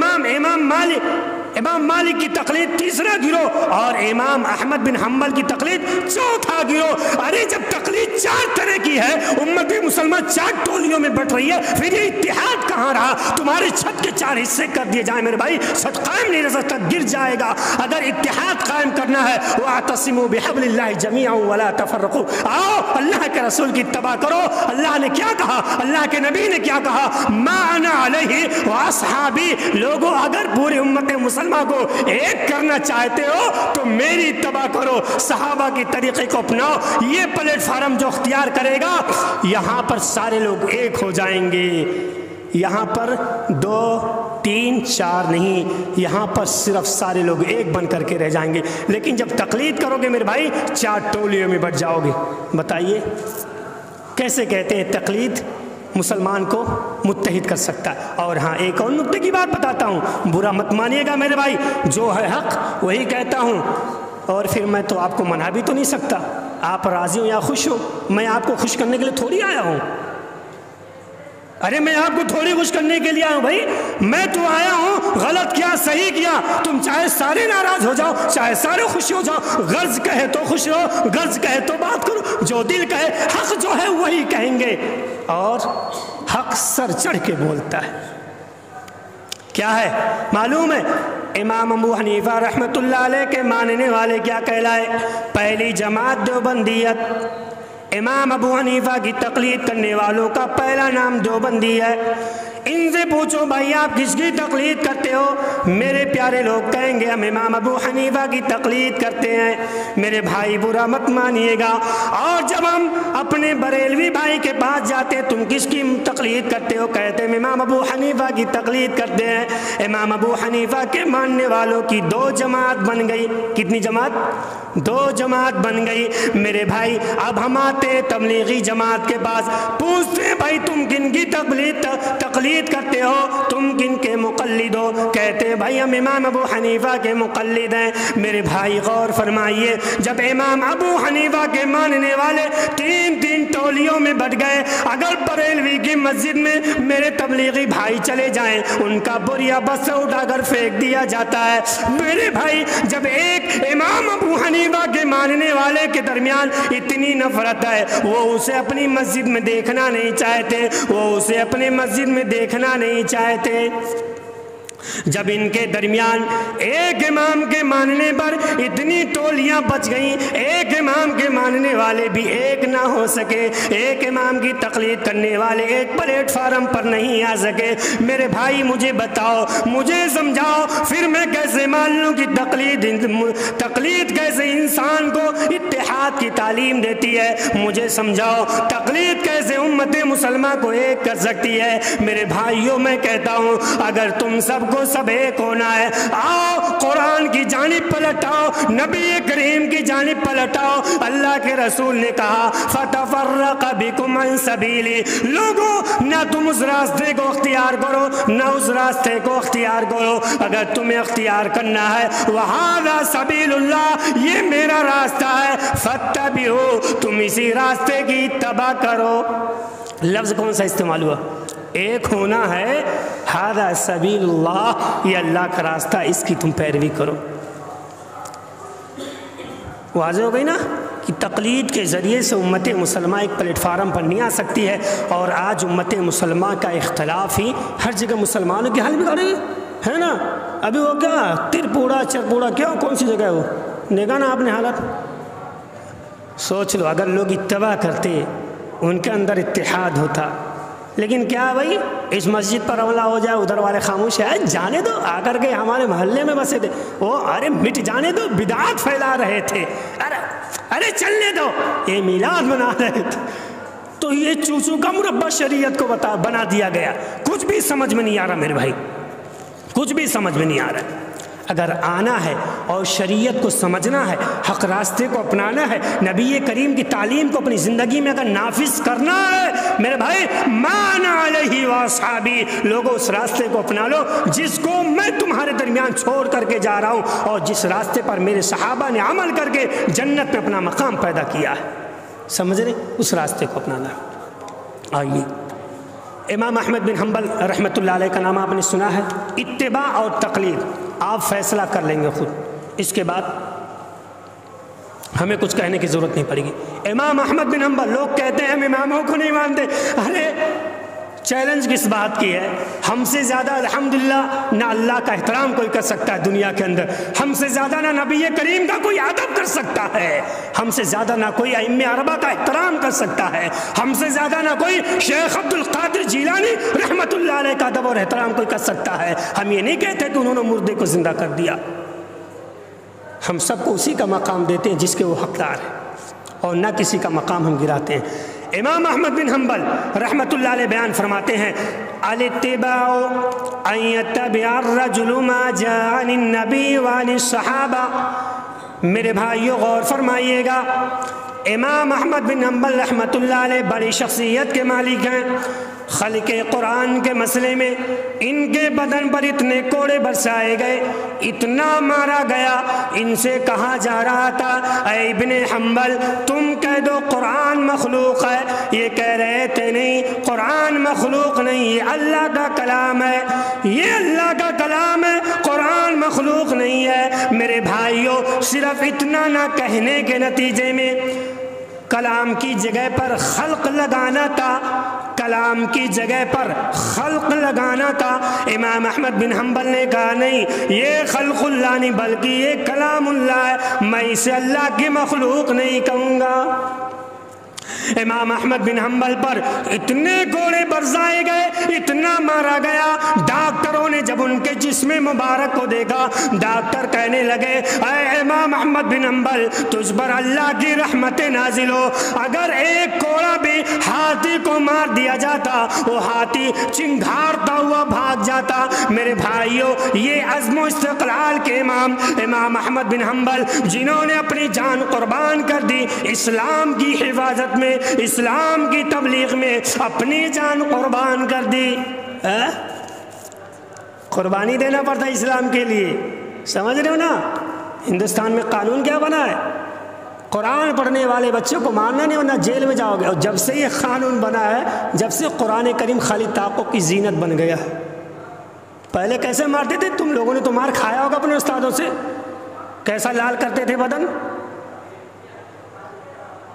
امام مالک کی تقلید، تیسرا گروہ اور امام احمد بن حنبل کی تقلید، چوتھا گروہ۔ ارے جب تقلید 4 طرح کی ہے، امت مسلمہ 4 ٹولیوں میں بٹ رہی ہے، پھر یہ اتحاد کہاں رہا؟ تمہارے چھت کے 4 حصے کر دیے جائیں میرے بھائی، چھت قائم نہیں رہ سکتا، گر جائے گا۔ اگر اتحاد قائم کرنا ہے وَاعْتَصِمُوا بِحَبْلِ اللَّهِ جَمِيعًا وَلَا تَفَرَّقُوا، آؤ اللہ کے رسول کی اتباع کرو۔ اللہ نے کیا کہا؟ اللہ کے نبی نے کیا کہا؟ مَا أَنَا عَلَيْهِ وَأَصْحَابِي۔ لوگوں اگر پوری امت مسلمہ کو ایک کرنا چاہتے ہو تو میری اتباع کرو، صحابہ کے طریقے کو اپناؤ۔ یہ پلیٹ فارم جو اختیار کرے گا، یہاں پر سارے لوگ ایک ہو جائیں گے۔ یہاں پر 2 3 4 نہیں، یہاں پر صرف سارے لوگ ایک بن کر کے رہ جائیں گے۔ لیکن جب تقلید کرو گے میرے بھائی 4 ٹولیوں میں بٹ جاؤ گے۔ بتائیے کیسے کہتے ہیں تقلید مسلمان کو متحد کر سکتا ہے؟ اور ہاں ایک اور نکتے کی بات بتاتا ہوں، برا مت مانیے گا میرے بھائی، جو ہے حق وہی کہتا ہوں، اور پھر میں تو آپ کو منع بھی تو نہیں سکتا۔ آپ راضی ہو یا خوش ہو، میں آپ کو خوش کرنے کے لیے تھوڑی آیا ہوں۔ ارے میں آپ کو تھوڑی خوش کرنے کے لیے آیا ہوں بھائی، میں تو آیا ہوں غلط کیا صحیح کیا، تم چاہے سارے ناراض ہو جاؤ، چاہے سارے خوشی ہو جاؤ، غرض کہے تو خوش رہو، غرض کہے تو بات کرو، جو دل کہے، حق جو ہے وہی کہیں گے، اور حق سر چڑھ کے بولتا ہے۔ کیا ہے معلوم ہے؟ امام ابو حنیفہ رحمت اللہ علیہ کے ماننے والے کیا کہلائے؟ پہلی جماعت دیوبندیت۔ امام ابو حنیفہ کی تقلید کرنے والوں کا پہلا نام دیوبندی ہے۔ ان سے پوچھو بھائی آپ کس کی تقلید کرتے ہو؟ میرے پیارے لوگ کہیں گے ہم امام ابو حنیفہ کی تقلید کرتے ہیں، میرے بھائی برا مت مانیے گا، اور جب ہم اپنے بریلوی بھائی کے پاس جاتے تم کس کی تقلید کرتے ہو؟ کہتے ہیں امام ابو حنیفہ کی تقلید کرتے ہیں۔ امام ابو حنیفہ کے ماننے والوں کی 2 جماعت بن گئی۔ کتنی جماعت؟ 2 جماعت بن گئی۔ میرے بھائی اب ہم آتے ہیں تبلیغی جماعت کے پاس، پوچھتے ہیں بھائی تم کن کی تقلید کرتے ہو، تم کن کے مقلد ہو؟ کہتے ہیں بھائی ہم امام ابو حنیفہ کے مقلد ہیں۔ میرے بھائی غور فرمائیے، جب امام ابو حنیفہ کے ماننے والے 3 ٹولیوں میں بٹ گئے، اگر بریلوی کی مسجد میں میرے تبلیغی بھائی چلے جائیں ان کا بوریا بس سے اٹھا کر پھینک دیا جاتا ہے۔ میرے بھائی جب ایک امام ابو حنیفہ کے ماننے والے کے درمیان اتنی نفرت ہے، وہ اسے اپنی مسجد میں دیکھنا نہیں چاہتے، وہ اسے اپنی مسجد میں دیکھنا نہیں چاہتے۔ جب ان کے درمیان ایک امام کے ماننے پر اتنی ٹولیاں بچ گئیں، ایک امام کے ماننے والے بھی ایک نہ ہو سکے، ایک امام کی تقلید کرنے والے ایک پلیٹ فارم پر نہیں آ سکے، میرے بھائی مجھے بتاؤ، مجھے سمجھاؤ، پھر میں کیسے مان لوں کہ تقلید کیسے انسان کو اتحاد کی تعلیم دیتی ہے؟ مجھے سمجھاؤ تقلید کیسے امت مسلمہ کو ایک کر سکتی ہے؟ میرے بھائیوں میں کہتا ہوں اگر تم سب کو سب ایک ہونا ہے، آؤ قرآن کی جانب پلٹاؤ، نبی کریم کی جانب پلٹاؤ۔ اللہ کے رسول نے کہا فَتَفَرَّقَ بِكُمْ عَنْ سَبِيلِ، لوگوں نہ تم اس راستے کو اختیار کرو نہ اس راستے کو اختیار کرو، اگر تمہیں اختیار کرنا ہے وَهَذَا سَبِيلُ اللَّهِ، یہ میرا راستہ ہے، فَاتَّبِعُوا، تم اسی راستے کی اتباع کرو۔ لفظ کون سا استعمال ہوا؟ ایک ہونا ہے، ہذا سبیل اللہ، یہ اللہ کا راستہ، اس کی تم پیروی کرو۔ واضح ہو گئی نا کہ تقلید کے ذریعے سے امت مسلمہ ایک پلیٹ فارم پر نہیں آ سکتی ہے، اور آج امت مسلمہ کا اختلاف ہی ہر جگہ مسلمانوں کی حال بگاڑ رہی ہے نا۔ ابھی وہ کیا ترپوڑا چرپوڑا کیا کون سی جگہ ہے وہ، دیکھا نا آپ نے حالت؟ سوچ لو اگر لوگ اتباع کرتے، ان کے اندر اتحاد ہوتا، لیکن کیا بھائی اس مسجد پر حملہ ہو جائے، ادھر والے خاموش ہے، جانے دو، آ کر کے ہمارے محلے میں بسے تھے وہ، ارے مٹ جانے دو، بدعات پھیلا رہے تھے، ارے چلنے دو، یہ میلاد منا رہے تھے۔ تو یہ چوچو کا مربع شریعت کو بنا دیا گیا، کچھ بھی سمجھ میں نہیں آ رہا میرے بھائی، کچھ بھی سمجھ میں نہیں آ رہا۔ اگر آنا ہے اور شریعت کو سمجھنا ہے، حق راستے کو اپنانا ہے، نبی کریم کی تعلیم کو اپنی زندگی میں اگر نافذ کرنا ہے میرے بھائی، ما انا علیہ واصحابی، لوگوں اس راستے کو اپنا لو جس کو میں تمہارے درمیان چھوڑ کر کے جا رہا ہوں، اور جس راستے پر میرے صحابہ نے عمل کر کے جنت میں اپنا مقام پیدا کیا ہے، سمجھ رہے؟ اس راستے کو اپنانا ہے۔ آئیے امام احمد بن حنبل رحمۃ اللہ علیہ کا نام آپ نے سنا ہے، اتباع اور تقلید آپ فیصلہ کر لیں گے خود، اس کے بعد ہمیں کچھ کہنے کی ضرورت نہیں پڑے گی۔ امام احمد بن حنبل، لوگ کہتے ہیں ہم اماموں کو نہیں مانتے، ارے چیلنج کس بات کی ہے؟ ہم سے زیادہ الحمدللہ نہ اللہ کا احترام کوئی کر سکتا ہے دنیا کے اندر، ہم سے زیادہ نہ نبی کریم کا کوئی ادب کر سکتا ہے، ہم سے زیادہ نہ کوئی ائمہ اربعہ کا احترام کر سکتا ہے، ہم سے زیادہ نہ کوئی شیخ عبد القادر جیلانی رحمۃ اللہ علیہ کا ادب اور احترام کوئی کر سکتا ہے۔ ہم یہ نہیں کہتے کہ انہوں نے مردے کو زندہ کر دیا، ہم سب کو اسی کا مقام دیتے ہیں جس کے وہ حقدار ہیں، اور نہ کسی کا مقام ہم گراتے ہیں۔ امام احمد بن حنبل رحمۃ اللہ علیہ بیان فرماتے ہیں الاتباع ان یتبع الرجل ما جاء عن النبی وعن الصحابہ۔ میرے بھائیو غور فرمائیے گا، امام احمد بن حنبل رحمۃ اللہ علیہ بڑی شخصیت کے مالک ہیں، خلق قرآن کے مسئلے میں ان کے بدن پر اتنے کوڑے برسائے گئے، اتنا مارا گیا، ان سے کہا جا رہا تھا اے ابن حنبل تم کہہ دو قرآن مخلوق ہے، یہ کہہ رہے تھے نہیں قرآن مخلوق نہیں، یہ اللہ کا کلام ہے، یہ اللہ کا کلام ہے، قرآن مخلوق نہیں ہے۔ میرے بھائیوں صرف اتنا نہ کہنے کے نتیجے میں کلام کی جگہ پر خلق لگانا تھا، کلام کی جگہ پر خلق لگانا تھا۔ امام احمد بن حنبل نے کہا نہیں یہ خلق اللہ نہیں بلکہ یہ کلام اللہ ہے، میں اسے اللہ کی مخلوق نہیں کہوں گا۔ امام احمد بن حنبل پر اتنے کوڑے برسائے گئے، اتنا مارا گیا، ڈاکٹروں نے جب ان کے جسم مبارک کو دیکھا، ڈاکٹر کہنے لگے اے امام احمد بن حنبل تجھ پر اللہ کی رحمت نازل ہو، اگر ایک کوڑا بھی ہاتھی کو مار دیا جاتا وہ ہاتھی چنگھاڑتا ہوا بھاگ جاتا۔ میرے بھائیوں، یہ عزم و استقلال کے امام احمد بن حنبل جنہوں نے اپنی جان قربان کر دی اسلام کی حفاظت میں، اسلام کی تبلیغ میں اپنی جان قربان کر دی۔ قربانی دینا پڑتا ہے اسلام کے لیے، سمجھ رہے ہو نا؟ ہندوستان میں قانون کیا بنا ہے؟ قرآن پڑھنے والے بچوں کو مارنا نہیں ورنہ جیل میں جاؤ گے۔ اور جب سے یہ قانون بنا ہے، جب سے قرآن کریم خالی طاقوں کی زینت بن گیا ہے۔ پہلے کیسے مارتے تھے؟ تم لوگوں نے تو مار کھایا ہوگا اپنے استادوں سے، کیسا لال کرتے تھے بدن،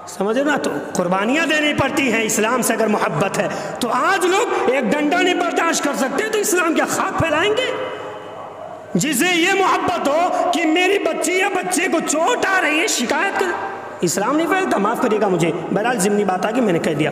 سمجھے نا؟ تو قربانیاں دینی پڑتی ہیں اسلام سے اگر محبت ہے تو۔ آج لوگ ایک ڈنڈا نہیں برداشت کر سکتے تو اسلام کیا خاک پھیلائیں گے؟ جسے یہ محبت ہو کہ میری بچی یا بچے کو چوٹ آ رہی ہے شکایت کر، اسلام نہیں پھیلتا۔ معاف کریے گا مجھے، بہرحال ضمنی بات آ کہ میں نے کہہ دیا۔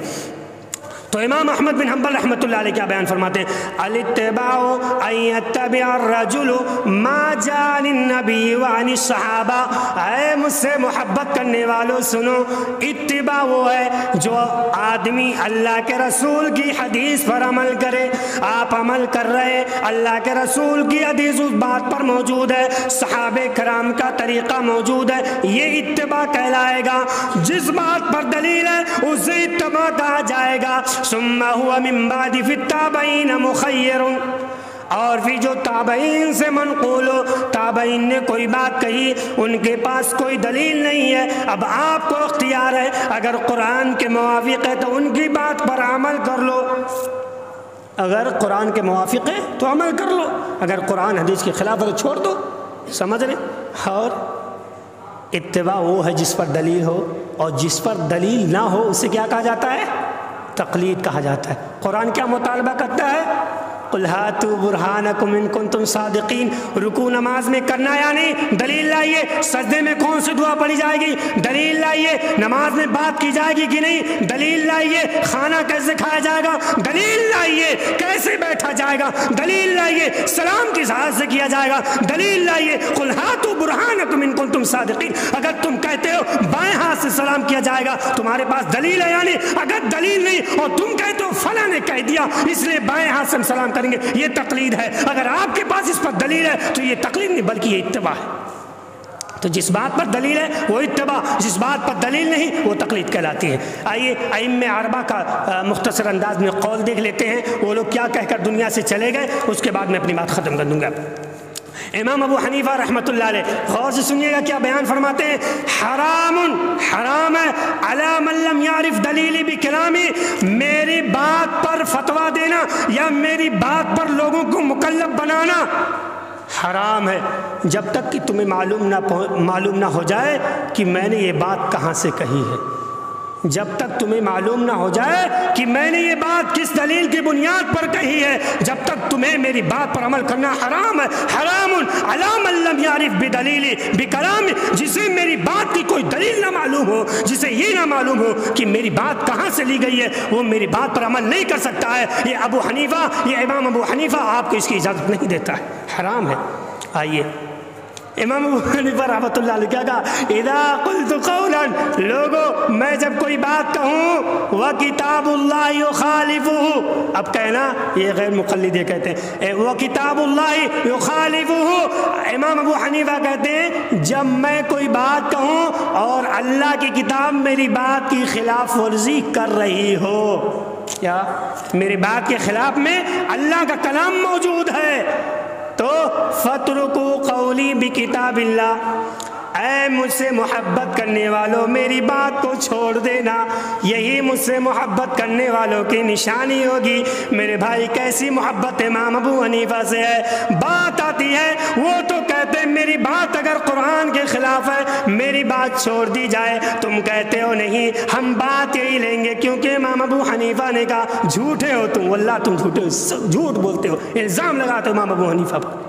تو امام احمد بن حنبل رحمۃ اللہ علیہ کیا بیان فرماتے ہیں؟ الاتباع ان یتبع الرجل ما جاء عن النبی وعن الصحابہ۔ اے مجھ سے محبت کرنے والوں سنو، اتباع وہ ہے جو آدمی اللہ کے رسول کی حدیث پر عمل کرے۔ آپ عمل کر رہے، اللہ کے رسول کی حدیث اس بات پر موجود ہے، صحابہ کرام کا طریقہ موجود ہے، یہ اتباع کہلائے گا۔ جس بات پر دلیل ہے اسے اتباع کہا جائے گا۔ ثم هو من بعد في التابعين مخير، اور پھر جو تابعین سے منقول ہو، تابعین نے کوئی بات کہی، ان کے پاس کوئی دلیل نہیں ہے، اب آپ کو اختیار ہے، اگر قرآن کے موافق ہے تو ان کی بات پر عمل کر لو، اگر قرآن کے موافق ہے تو عمل کر لو، اگر قرآن حدیث کے خلاف ہے تو چھوڑ دو، سمجھ رہے؟ اور اتباع وہ ہے جس پر دلیل ہو، اور جس پر دلیل نہ ہو اسے کیا کہا جاتا ہے؟ تقلید کہا جاتا ہے۔ قرآن کیا مطالبہ کرتا ہے؟ قُلْ هَاتُوا بُرْهَانَكُمْ إِن كُنتُمْ صَادِقِينَ۔ رکوع نماز میں کرنا یا نہیں؟ دلیل لائیے۔ سجدے میں کون سی دعا پڑھی جائے گی؟ دلیل لائیے۔ نماز میں بات کی جائے گی کہ نہیں؟ دلیل لائیے۔ کھانا کیسے کھایا جائے گا؟ دلیل لائیے۔ کیسے بیٹھا جائے گا؟ دلیل لائیے۔ سلام کس ہاتھ سے کیا جائے گا؟ دلیل لائیے۔ قُلْ هَاتُوا بُرْهَانَكُمْ إِن كُنتُمْ صَادِقِينَ۔ اگر تم کہتے ہو بائیں ہاتھ سے سلام کیا جائے گا، تمہارے پاس دلیل ہے یا نہیں؟ اگر دلیل نہیں اور تم کہتے ہو فلاں نے کہہ دیا اس لیے بائیں ہاتھ سے ہم سلام کریں گے، یہ تقلید ہے۔ اگر آپ کے پاس اس پر دلیل ہے تو یہ تقلید نہیں بلکہ یہ اتباع ہے۔ تو جس بات پر دلیل ہے وہ اتباع، جس بات پر دلیل نہیں وہ تقلید کہلاتی ہے۔ آئیے ائمہ اربعہ کا مختصر انداز میں قول دیکھ لیتے ہیں، وہ لوگ کیا کہہ کر دنیا سے چلے گئے، اس کے بعد میں اپنی بات ختم کر دوں گا۔ امام ابو حنیفہ رحمۃ اللہ علیہ، غور سے سنیے گا کیا بیان فرماتے ہیں؟ حرام ہے علی من لم یعرف دلیلی بکلامی، میری بات پر فتویٰ دینا یا میری بات پر لوگوں کو مکلف بنانا حرام ہے، جب تک کہ تمہیں معلوم نہ ہو جائے کہ میں نے یہ بات کہاں سے کہی ہے۔ جب تک تمہیں معلوم نہ ہو جائے کہ میں نے یہ بات کس دلیل کی بنیاد پر کہی ہے، جب تک تمہیں میری بات پر عمل کرنا حرام ہے۔ حرام علی من لم یعرف بدلیلی بکلام، جسے میری بات کی کوئی دلیل نہ معلوم ہو، جسے یہ نہ معلوم ہو کہ میری بات کہاں سے لی گئی ہے، وہ میری بات پر عمل نہیں کر سکتا ہے۔ یہ ابو حنیفہ، یہ امام ابو حنیفہ آپ کو اس کی اجازت نہیں دیتا ہے، حرام ہے۔ آئیے امام ابو حنیفہ رحمۃ اللہ علیہ کیا کہا؟ اذا قلت قولا، لوگوں میں جب کوئی بات کہوں وکتاب اللہ یخالفہ، اب کہنا یہ غیر مقلد یہ کہتے ہیں وکتاب اللہ یخالفہ، امام ابو حنیفہ کہتے ہیں جب میں کوئی بات کہوں اور اللہ کی کتاب میری بات کی خلاف ورزی کر رہی ہو، کیا میری بات کے خلاف میں اللہ کا کلام موجود ہے، تو فَاتْرُكُوا قَوْلِي بِكِتَابِ اللَّهِ، اے مجھ سے محبت کرنے والوں میری بات کو چھوڑ دینا، یہی مجھ سے محبت کرنے والوں کی نشانی ہوگی۔ میرے بھائی کیسی محبت امام ابو حنیفہ سے ہے؟ بات آتی ہے وہ تو کہتے ہیں میری بات اگر قرآن کے خلاف ہے میری بات چھوڑ دی جائے، تم کہتے ہو نہیں ہم بات یہی لیں گے، کیونکہ امام ابو حنیفہ نے کہا جھوٹے ہو تم، واللہ تم جھوٹے ہو، جھوٹ بولتے ہو، الزام لگاتے ہو امام ابو حنیفہ پر۔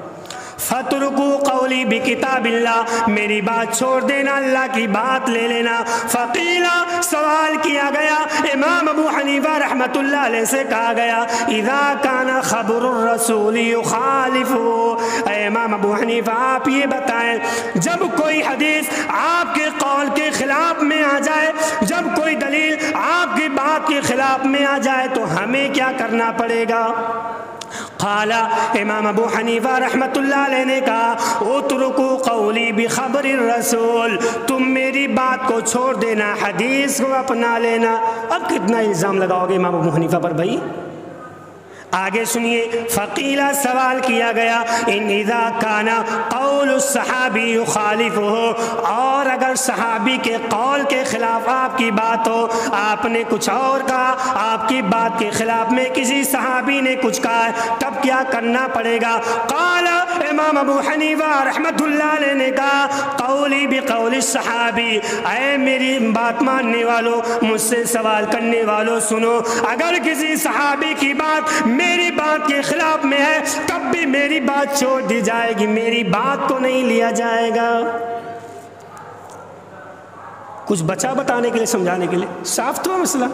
فترکو قولی بکتاب اللہ، میری بات چھوڑ دینا، اللہ کی بات لے لینا۔ فقیلا، سوال کیا گیا، امام ابو حنیفہ رحمۃ اللہ علیہ سے کہا گیا اذا کان خبر الرسول یخالف، اے امام ابو حنیفہ آپ یہ بتائیں جب کوئی حدیث آپ کے قول کے خلاف میں آ جائے، جب کوئی دلیل آپ کی بات کے خلاف میں آ جائے تو ہمیں کیا کرنا پڑے گا؟ قال، امام ابو حنیفہ رحمۃ اللہ علیہ نے کہا اترکو قولی بخبر الرسول، تم میری بات کو چھوڑ دینا، حدیث کو اپنا لینا۔ اب کتنا الزام لگاؤ گے امام ابو حنیفہ پر بھائی؟ آگے سنیے، فقیلہ، سوال کیا گیا ان اذا کان قول الصحابی یخالفہ، اور اگر صحابی کے قول کے خلاف آپ کی بات ہو، آپ نے کچھ اور کہا، آپ کی بات کے خلاف میں کسی صحابی نے کچھ کہا ہے، تب کیا کرنا پڑے گا؟ قال، امام ابو حنیفہ رحمۃ اللہ علیہ نے کہا قولی بقول الصحابی، اے میری بات ماننے والوں، مجھ سے سوال کرنے والوں سنو، اگر کسی صحابی کی بات میری بات کے خلاف میں ہے تب بھی میری بات چھوڑ دی جائے گی، میری بات کو نہیں لیا جائے گا۔ کچھ بچا بتانے کے لیے، سمجھانے کے لیے، صاف تو مسئلہ۔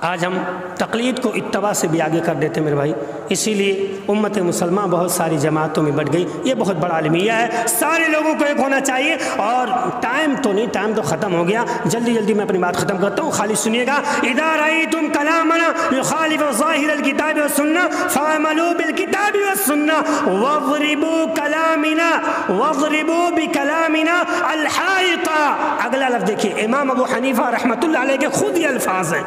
آج ہم تقلید کو اتباع سے بھی آگے کر دیتے میرے بھائی، اسی لیے امت مسلمہ بہت ساری جماعتوں میں بٹ گئی۔ یہ بہت بڑا المیہ ہے، سارے لوگوں کو ایک ہونا چاہیے۔ اور ٹائم تو نہیں، ٹائم تو ختم ہو گیا، جلدی جلدی میں اپنی بات ختم کرتا ہوں، خالی سنیے گا۔ اذا رأیتم کلامنا یخالف ظاہر الکتاب والسنہ فاعملوا بالکتاب والسنہ واضربوا کلامنا واضربوا بکلامنا الحائط۔ اگلا لفظ دیکھیے، امام ابو حنیفہ رحمۃ اللہ علیہ کے خود یہ الفاظ ہیں،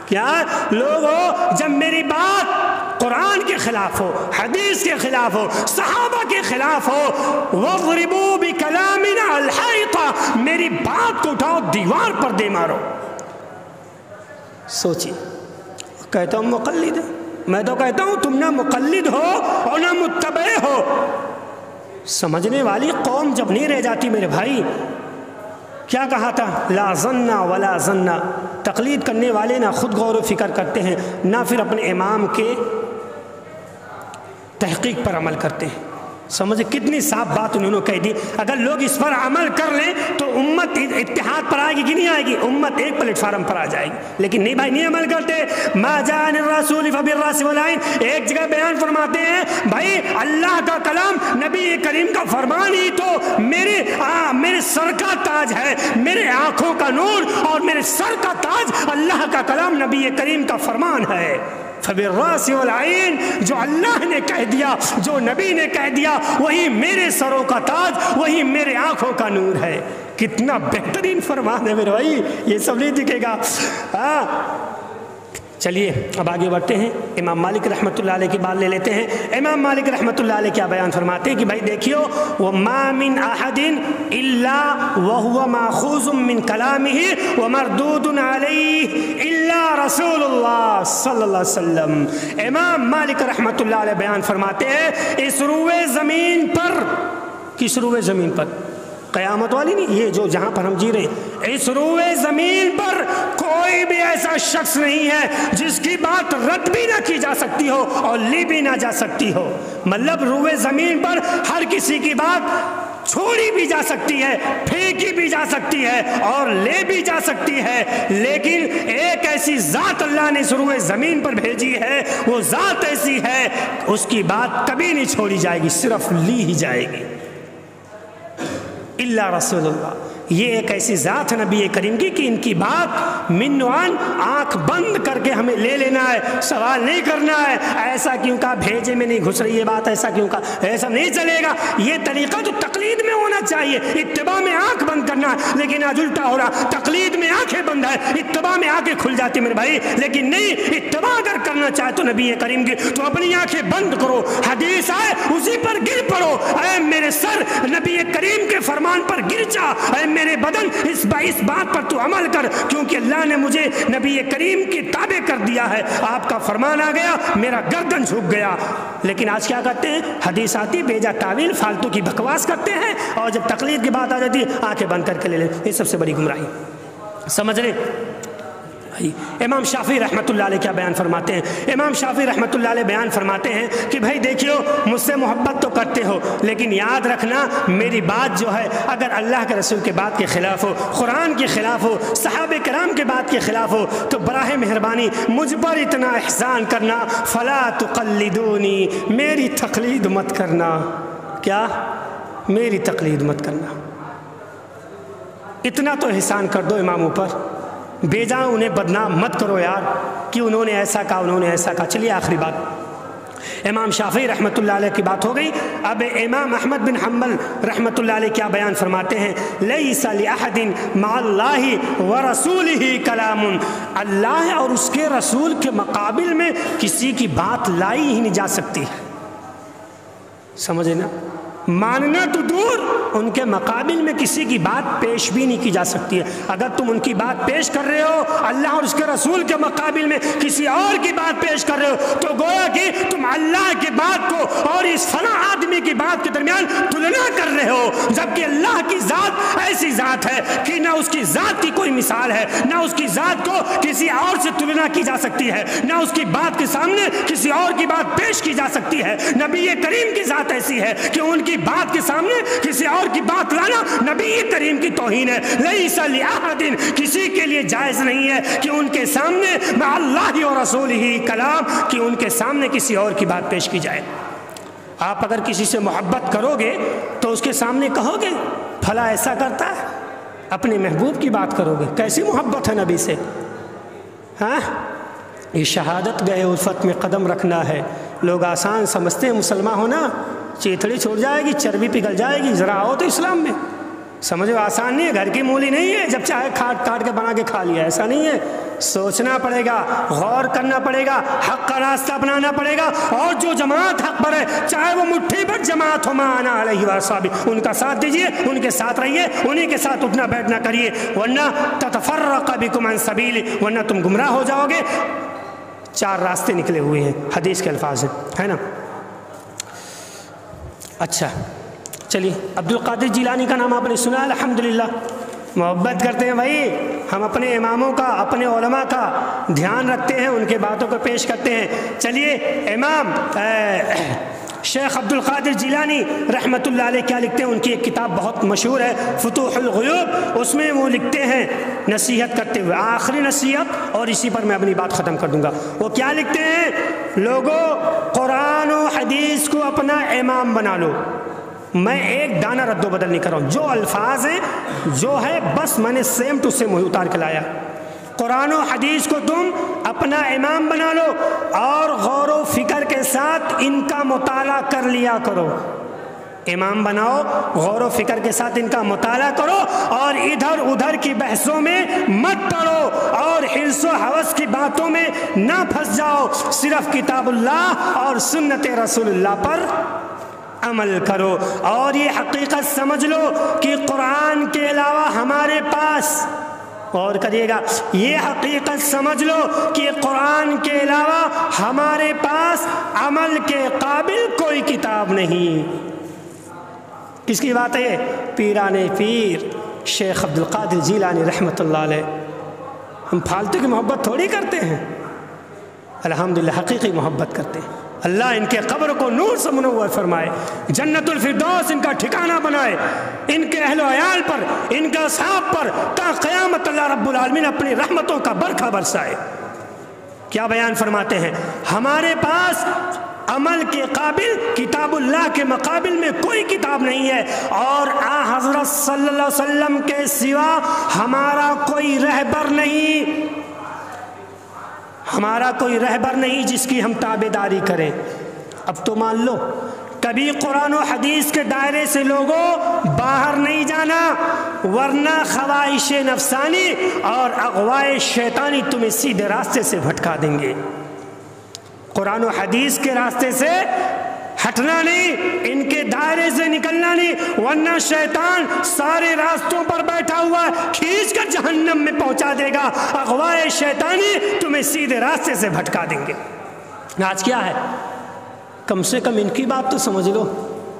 کیا لوگوں جب میری بات قرآن کے خلاف ہو، حدیث کے خلاف ہو، صحابہ کے خلاف ہو، وَاضْرِبُوا بِكَلَامِنَا الْحَيْطَ، میری بات کو اٹھاؤ دیوار پر دے مارو۔ سوچیے، کہتا ہوں مقلد ہے، میں تو کہتا ہوں تم نہ مقلد ہو اور نہ متبع ہو۔ سمجھنے والی قوم جب نہیں رہ جاتی میرے بھائی، کیا کہا تھا؟ لا ظن ولا ظن، تقلید کرنے والے نہ خود غور و فکر کرتے ہیں، نہ پھر اپنے امام کے تحقیق پر عمل کرتے ہیں۔ سمجھے کتنی صاف بات انہوں نے کہہ دی۔ اگر لوگ اس پر عمل کر لیں تو امت اتحاد پر آئے گی کہ نہیں آئے گی؟ امت ایک پلیٹ فارم پر آ جائے گی، لیکن نہیں بھائی، نہیں عمل کرتے۔ ما جاء عن الرسول فبالراس والعين، ایک جگہ بیان فرماتے ہیں بھائی اللہ کا کلام، نبی کریم کا فرمان ہی تو میرے سر کا تاج ہے، میرے آنکھوں کا نور اور میرے سر کا تاج اللہ کا کلام، نبی کریم کا فرمان ہے۔ فبالراس والعین، جو اللہ نے کہہ دیا، جو نبی نے کہہ دیا، وہی میرے سروں کا تاج، وہی میرے آنکھوں کا نور ہے۔ کتنا بہترین فرمان ہے میرے بھائی، یہ سب نہیں دکھے گا۔ چلیے اب آگے بڑھتے ہیں، امام مالک رحمۃ اللہ علیہ کی بات لے لیتے ہیں۔ امام مالک رحمۃ اللہ علیہ کیا بیان فرماتے ہیں کہ بھائی دیکھیو، وَمَا مِنْ أَحَدٍ إِلَّا وَهُوَ مَأْخُوذٌ مِنْ كَلَامِهِ وَمَرْدُودٌ عَلَيْهِ إِلَّا رَسُولُ اللَّهِ صلی اللہ علیہ وسلم۔ امام مالک رحمۃ اللہ علیہ بیان فرماتے ہیں اس روئے زمین پر، کس روئے زمین پر؟ قیامت والی نہیں، یہ جو جہاں پر ہم جی رہے ہیں، اس روئے زمین پر کوئی بھی ایسا شخص نہیں ہے جس کی بات رد بھی نہ کی جا سکتی ہو اور لی بھی نہ جا سکتی ہو۔ مطلب روئے زمین پر ہر کسی کی بات چھوڑی بھی جا سکتی ہے، پھینکی بھی جا سکتی ہے اور لے بھی جا سکتی ہے، لیکن ایک ایسی ذات اللہ نے اس روئے زمین پر بھیجی ہے، وہ ذات ایسی ہے اس کی بات کبھی نہیں چھوڑی جائے گی، صرف لی ہی جائے گی۔ اللہ رسول اللہ، یہ ایک ایسی ذات ہے نبی کریم کی کہ ان کی بات من وعن، آنکھ بند کر کے ہمیں لے لینا ہے، سوال نہیں کرنا ہے ایسا کیوں کہا، بھیجے میں نہیں گھس رہی یہ بات، ایسا کیوں کہا، ایسا نہیں چلے گا۔ یہ طریقہ تو تقلید میں ہونا چاہیے، اتباع میں آنکھ بند کرنا ہے، لیکن آج الٹا ہو رہا، تقلید میں آنکھیں بند ہے، اتباع میں آنکھیں کھل جاتی میرے بھائی۔ لیکن نہیں، اتباع اگر کرنا چاہے تو نبی کریم کی تو اپنی آنکھیں بند کرو، حدیث آئے اسی پر گر پڑو، اے میرے سر نبی کریم کے فرمان پر گر جا، اے میرے بدن اس بات پر تو عمل کر، کیونکہ اللہ نے مجھے نبی کریم کے تابع کر دیا ہے، آپ کا فرمان آ گیا، میرا گردن جھک گیا۔ لیکن آج کیا کرتے ہیں، حدیث آتی بیجا تعویل فالتو کی بکواس کرتے ہیں، اور جب تقلید کی بات آ جاتی ہے آنکھیں بند کر کے لے لیں۔ یہ سب سے بڑی گمراہی، سمجھ لیں۔ بھائی امام شافعی رحمۃ اللہ علیہ کیا بیان فرماتے ہیں؟ امام شافعی رحمۃ اللہ علیہ بیان فرماتے ہیں کہ بھائی دیکھیو، مجھ سے محبت تو کرتے ہو، لیکن یاد رکھنا میری بات جو ہے اگر اللہ کے رسول کے بات کے خلاف ہو، قرآن کے خلاف ہو، صحابہ کرام کے بات کے خلاف ہو، تو براہ مہربانی مجھ پر اتنا احسان کرنا، فلا تقلدونی، میری تقلید مت کرنا۔ کیا؟ میری تقلید مت کرنا۔ اتنا تو احسان کر دو اماموں پر، بیجا انہیں بدنام مت کرو یار کہ انہوں نے ایسا کہا، انہوں نے ایسا کہا۔ چلیے آخری بات، امام شافعی رحمۃ اللہ علیہ کی بات ہو گئی، اب امام احمد بن حنبل رحمۃ اللہ علیہ کیا بیان فرماتے ہیں؟ لیس لأحد مع اللہ ورسولہ کلام، اللہ اور اس کے رسول کے مقابل میں کسی کی بات لائی ہی نہیں جا سکتی۔ سمجھے نا؟ ماننا تو دور، ان کے مقابل میں کسی کی بات پیش بھی نہیں کی جا سکتی ہے۔ اگر تم ان کی بات پیش کر رہے ہو، اللہ اور اس کے رسول کے مقابل میں کسی اور کی بات پیش کر رہے ہو، تو گویا کہ تم اللہ کی بات کو اور اس فلاں آدمی کی بات کے درمیان تلنا کر رہے ہو، جبکہ اللہ کی ذات ایسی ذات ہے کہ نہ اس کی ذات کی کوئی مثال ہے، نہ اس کی ذات کو کسی اور سے تلنا کی جا سکتی ہے، نہ اس کی بات کے سامنے کسی اور کی بات پیش کی جا سکتی ہے۔ نبی کریم کی ذات ایسی ہے کہ ان کی بات کے سامنے کسی اور کی بات لانا نبی کریم کی توہین ہے۔ لیس لأحد، کسی کے لیے جائز نہیں ہے کہ ان کے سامنے مع اللہ و رسولہ کلام، کہ ان کے سامنے کسی اور کی بات پیش کی جائے۔ آپ اگر کسی سے محبت کرو گے تو اس کے سامنے کہو گے پھلا ایسا کرتا ہے، اپنے محبوب کی بات کرو گے۔ کیسی محبت ہے نبی سے؟ ہاں، یہ شہادت گئے الفت میں قدم رکھنا ہے۔ لوگ آسان سمجھتے ہیں مسلمان ہونا، چیتڑی چھوڑ جائے گی، چربی پگھل جائے گی، ذرا آؤ تو اسلام میں۔ سمجھو آسان نہیں ہے، گھر کی مولی نہیں ہے جب چاہے کاٹ کے بنا کے کھا لیا، ایسا نہیں ہے۔ سوچنا پڑے گا، غور کرنا پڑے گا، حق کا راستہ اپنانا پڑے گا، اور جو جماعت حق پر ہے، چاہے وہ مٹھی بھر جماعت ہو، ما انا علیہ واصحابی، ان کا ساتھ دیجئے، ان کے ساتھ رہیے، انہی کے ساتھ اٹھنا بیٹھنا کریے، ورنہ تتفرق بکم عن سبیل، ورنہ تم گمراہ ہو جاؤ گے۔ 4 راستے نکلے ہوئے ہیں، حدیث کے الفاظ ہیں، ہے نا؟ اچھا چلیے، عبد القادر جیلانی کا نام آپ نے سنا؟ الحمدللہ، محبت کرتے ہیں بھائی ہم اپنے اماموں کا، اپنے علماء کا دھیان رکھتے ہیں، ان کے باتوں کو پیش کرتے ہیں۔ چلیے، امام شیخ عبد القادر جیلانی رحمۃ اللہ علیہ کیا لکھتے ہیں؟ ان کی ایک کتاب بہت مشہور ہے فتوح الغیوب، اس میں وہ لکھتے ہیں نصیحت کرتے ہوئے، آخری نصیحت، اور اسی پر میں اپنی بات ختم کر دوں گا۔ وہ کیا لکھتے ہیں؟ لوگوں، قرآن و حدیث کو اپنا امام بنا لو۔ میں ایک دانہ رد و بدل نہیں کر رہا ہوں، جو الفاظ ہیں جو ہے بس میں نے سیم ٹو سیم اتار کے لایا۔ قرآن و حدیث کو تم اپنا امام بنا لو اور غور و فکر کے ساتھ ان کا مطالعہ کر لیا کرو۔ امام بناؤ، غور و فکر کے ساتھ ان کا مطالعہ کرو، اور ادھر ادھر کی بحثوں میں مت پڑو، اور حرص و ہوس کی باتوں میں نہ پھنس جاؤ، صرف کتاب اللہ اور سنت رسول اللہ پر عمل کرو۔ اور یہ حقیقت سمجھ لو کہ قرآن کے علاوہ ہمارے پاس، غور کریے گا، یہ حقیقت سمجھ لو کہ قرآن کے علاوہ ہمارے پاس عمل کے قابل کوئی کتاب نہیں۔ کس کی بات ہے؟ پیران پیر شیخ عبد القادر جیلانی رحمۃ اللہ علیہ۔ ہم فالتو کی محبت تھوڑی کرتے ہیں، الحمدللہ حقیقی محبت کرتے ہیں۔ اللہ ان کے قبر کو نور سے منور فرمائے، جنت الفردوس ان کا ٹھکانہ بنائے، ان کے اہل و عیال پر، ان کے اصحاب پر تا قیامت اللہ رب العالمین اپنی رحمتوں کا برکھا برسائے۔ کیا بیان فرماتے ہیں؟ ہمارے پاس عمل کے قابل کتاب اللہ کے مقابل میں کوئی کتاب نہیں ہے، اور حضرت صلی اللہ علیہ وسلم کے سوا ہمارا کوئی رہبر نہیں، ہمارا کوئی رہبر نہیں جس کی ہم تابعداری کریں۔ اب تو مان لو، کبھی قرآن و حدیث کے دائرے سے لوگوں باہر نہیں جانا، ورنہ خواہش نفسانی اور اغوائے شیطانی تمہیں سیدھے راستے سے بھٹکا دیں گے۔ قرآن و حدیث کے راستے سے ہٹنا نہیں، ان کے دائرے سے نکلنا نہیں، ورنہ شیطان سارے راستوں پر بیٹھا ہوا کھینچ کر جہنم میں پہنچا دے گا۔ اغوائے شیطانی تمہیں سیدھے راستے سے بھٹکا دیں گے۔ آج کیا ہے؟ کم سے کم ان کی بات تو سمجھ لو،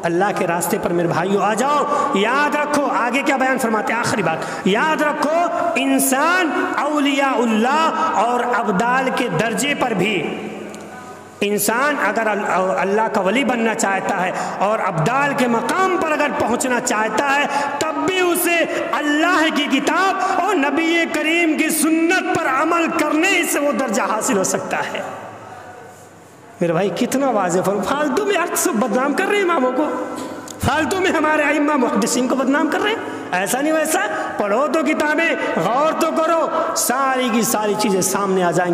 اللہ کے راستے پر میرے بھائیوں آ جاؤ. یاد رکھو آگے کیا بیان فرماتے ہیں, آخری بات یاد رکھو, انسان اولیاء اللہ اور ابدال کے درجے پر بھی, انسان اگر اللہ کا ولی بننا چاہتا ہے اور ابدال کے مقام پر اگر پہنچنا چاہتا ہے, تب بھی اسے اللہ کی کتاب اور نبی کریم کی سنت پر عمل کرنے سے وہ درجہ حاصل ہو سکتا ہے. میرے بھائی کتنا واضح فرق, فالتو میں سب بدنام کر رہے ہیں اماموں کو, فالتو میں ہمارے ائمہ محدثین کو بدنام کر رہے ہیں. ایسا نہیں ویسا, پڑھو تو کتابیں, غور تو کرو, ساری کی ساری چیزیں سامنے آ جائیں گی.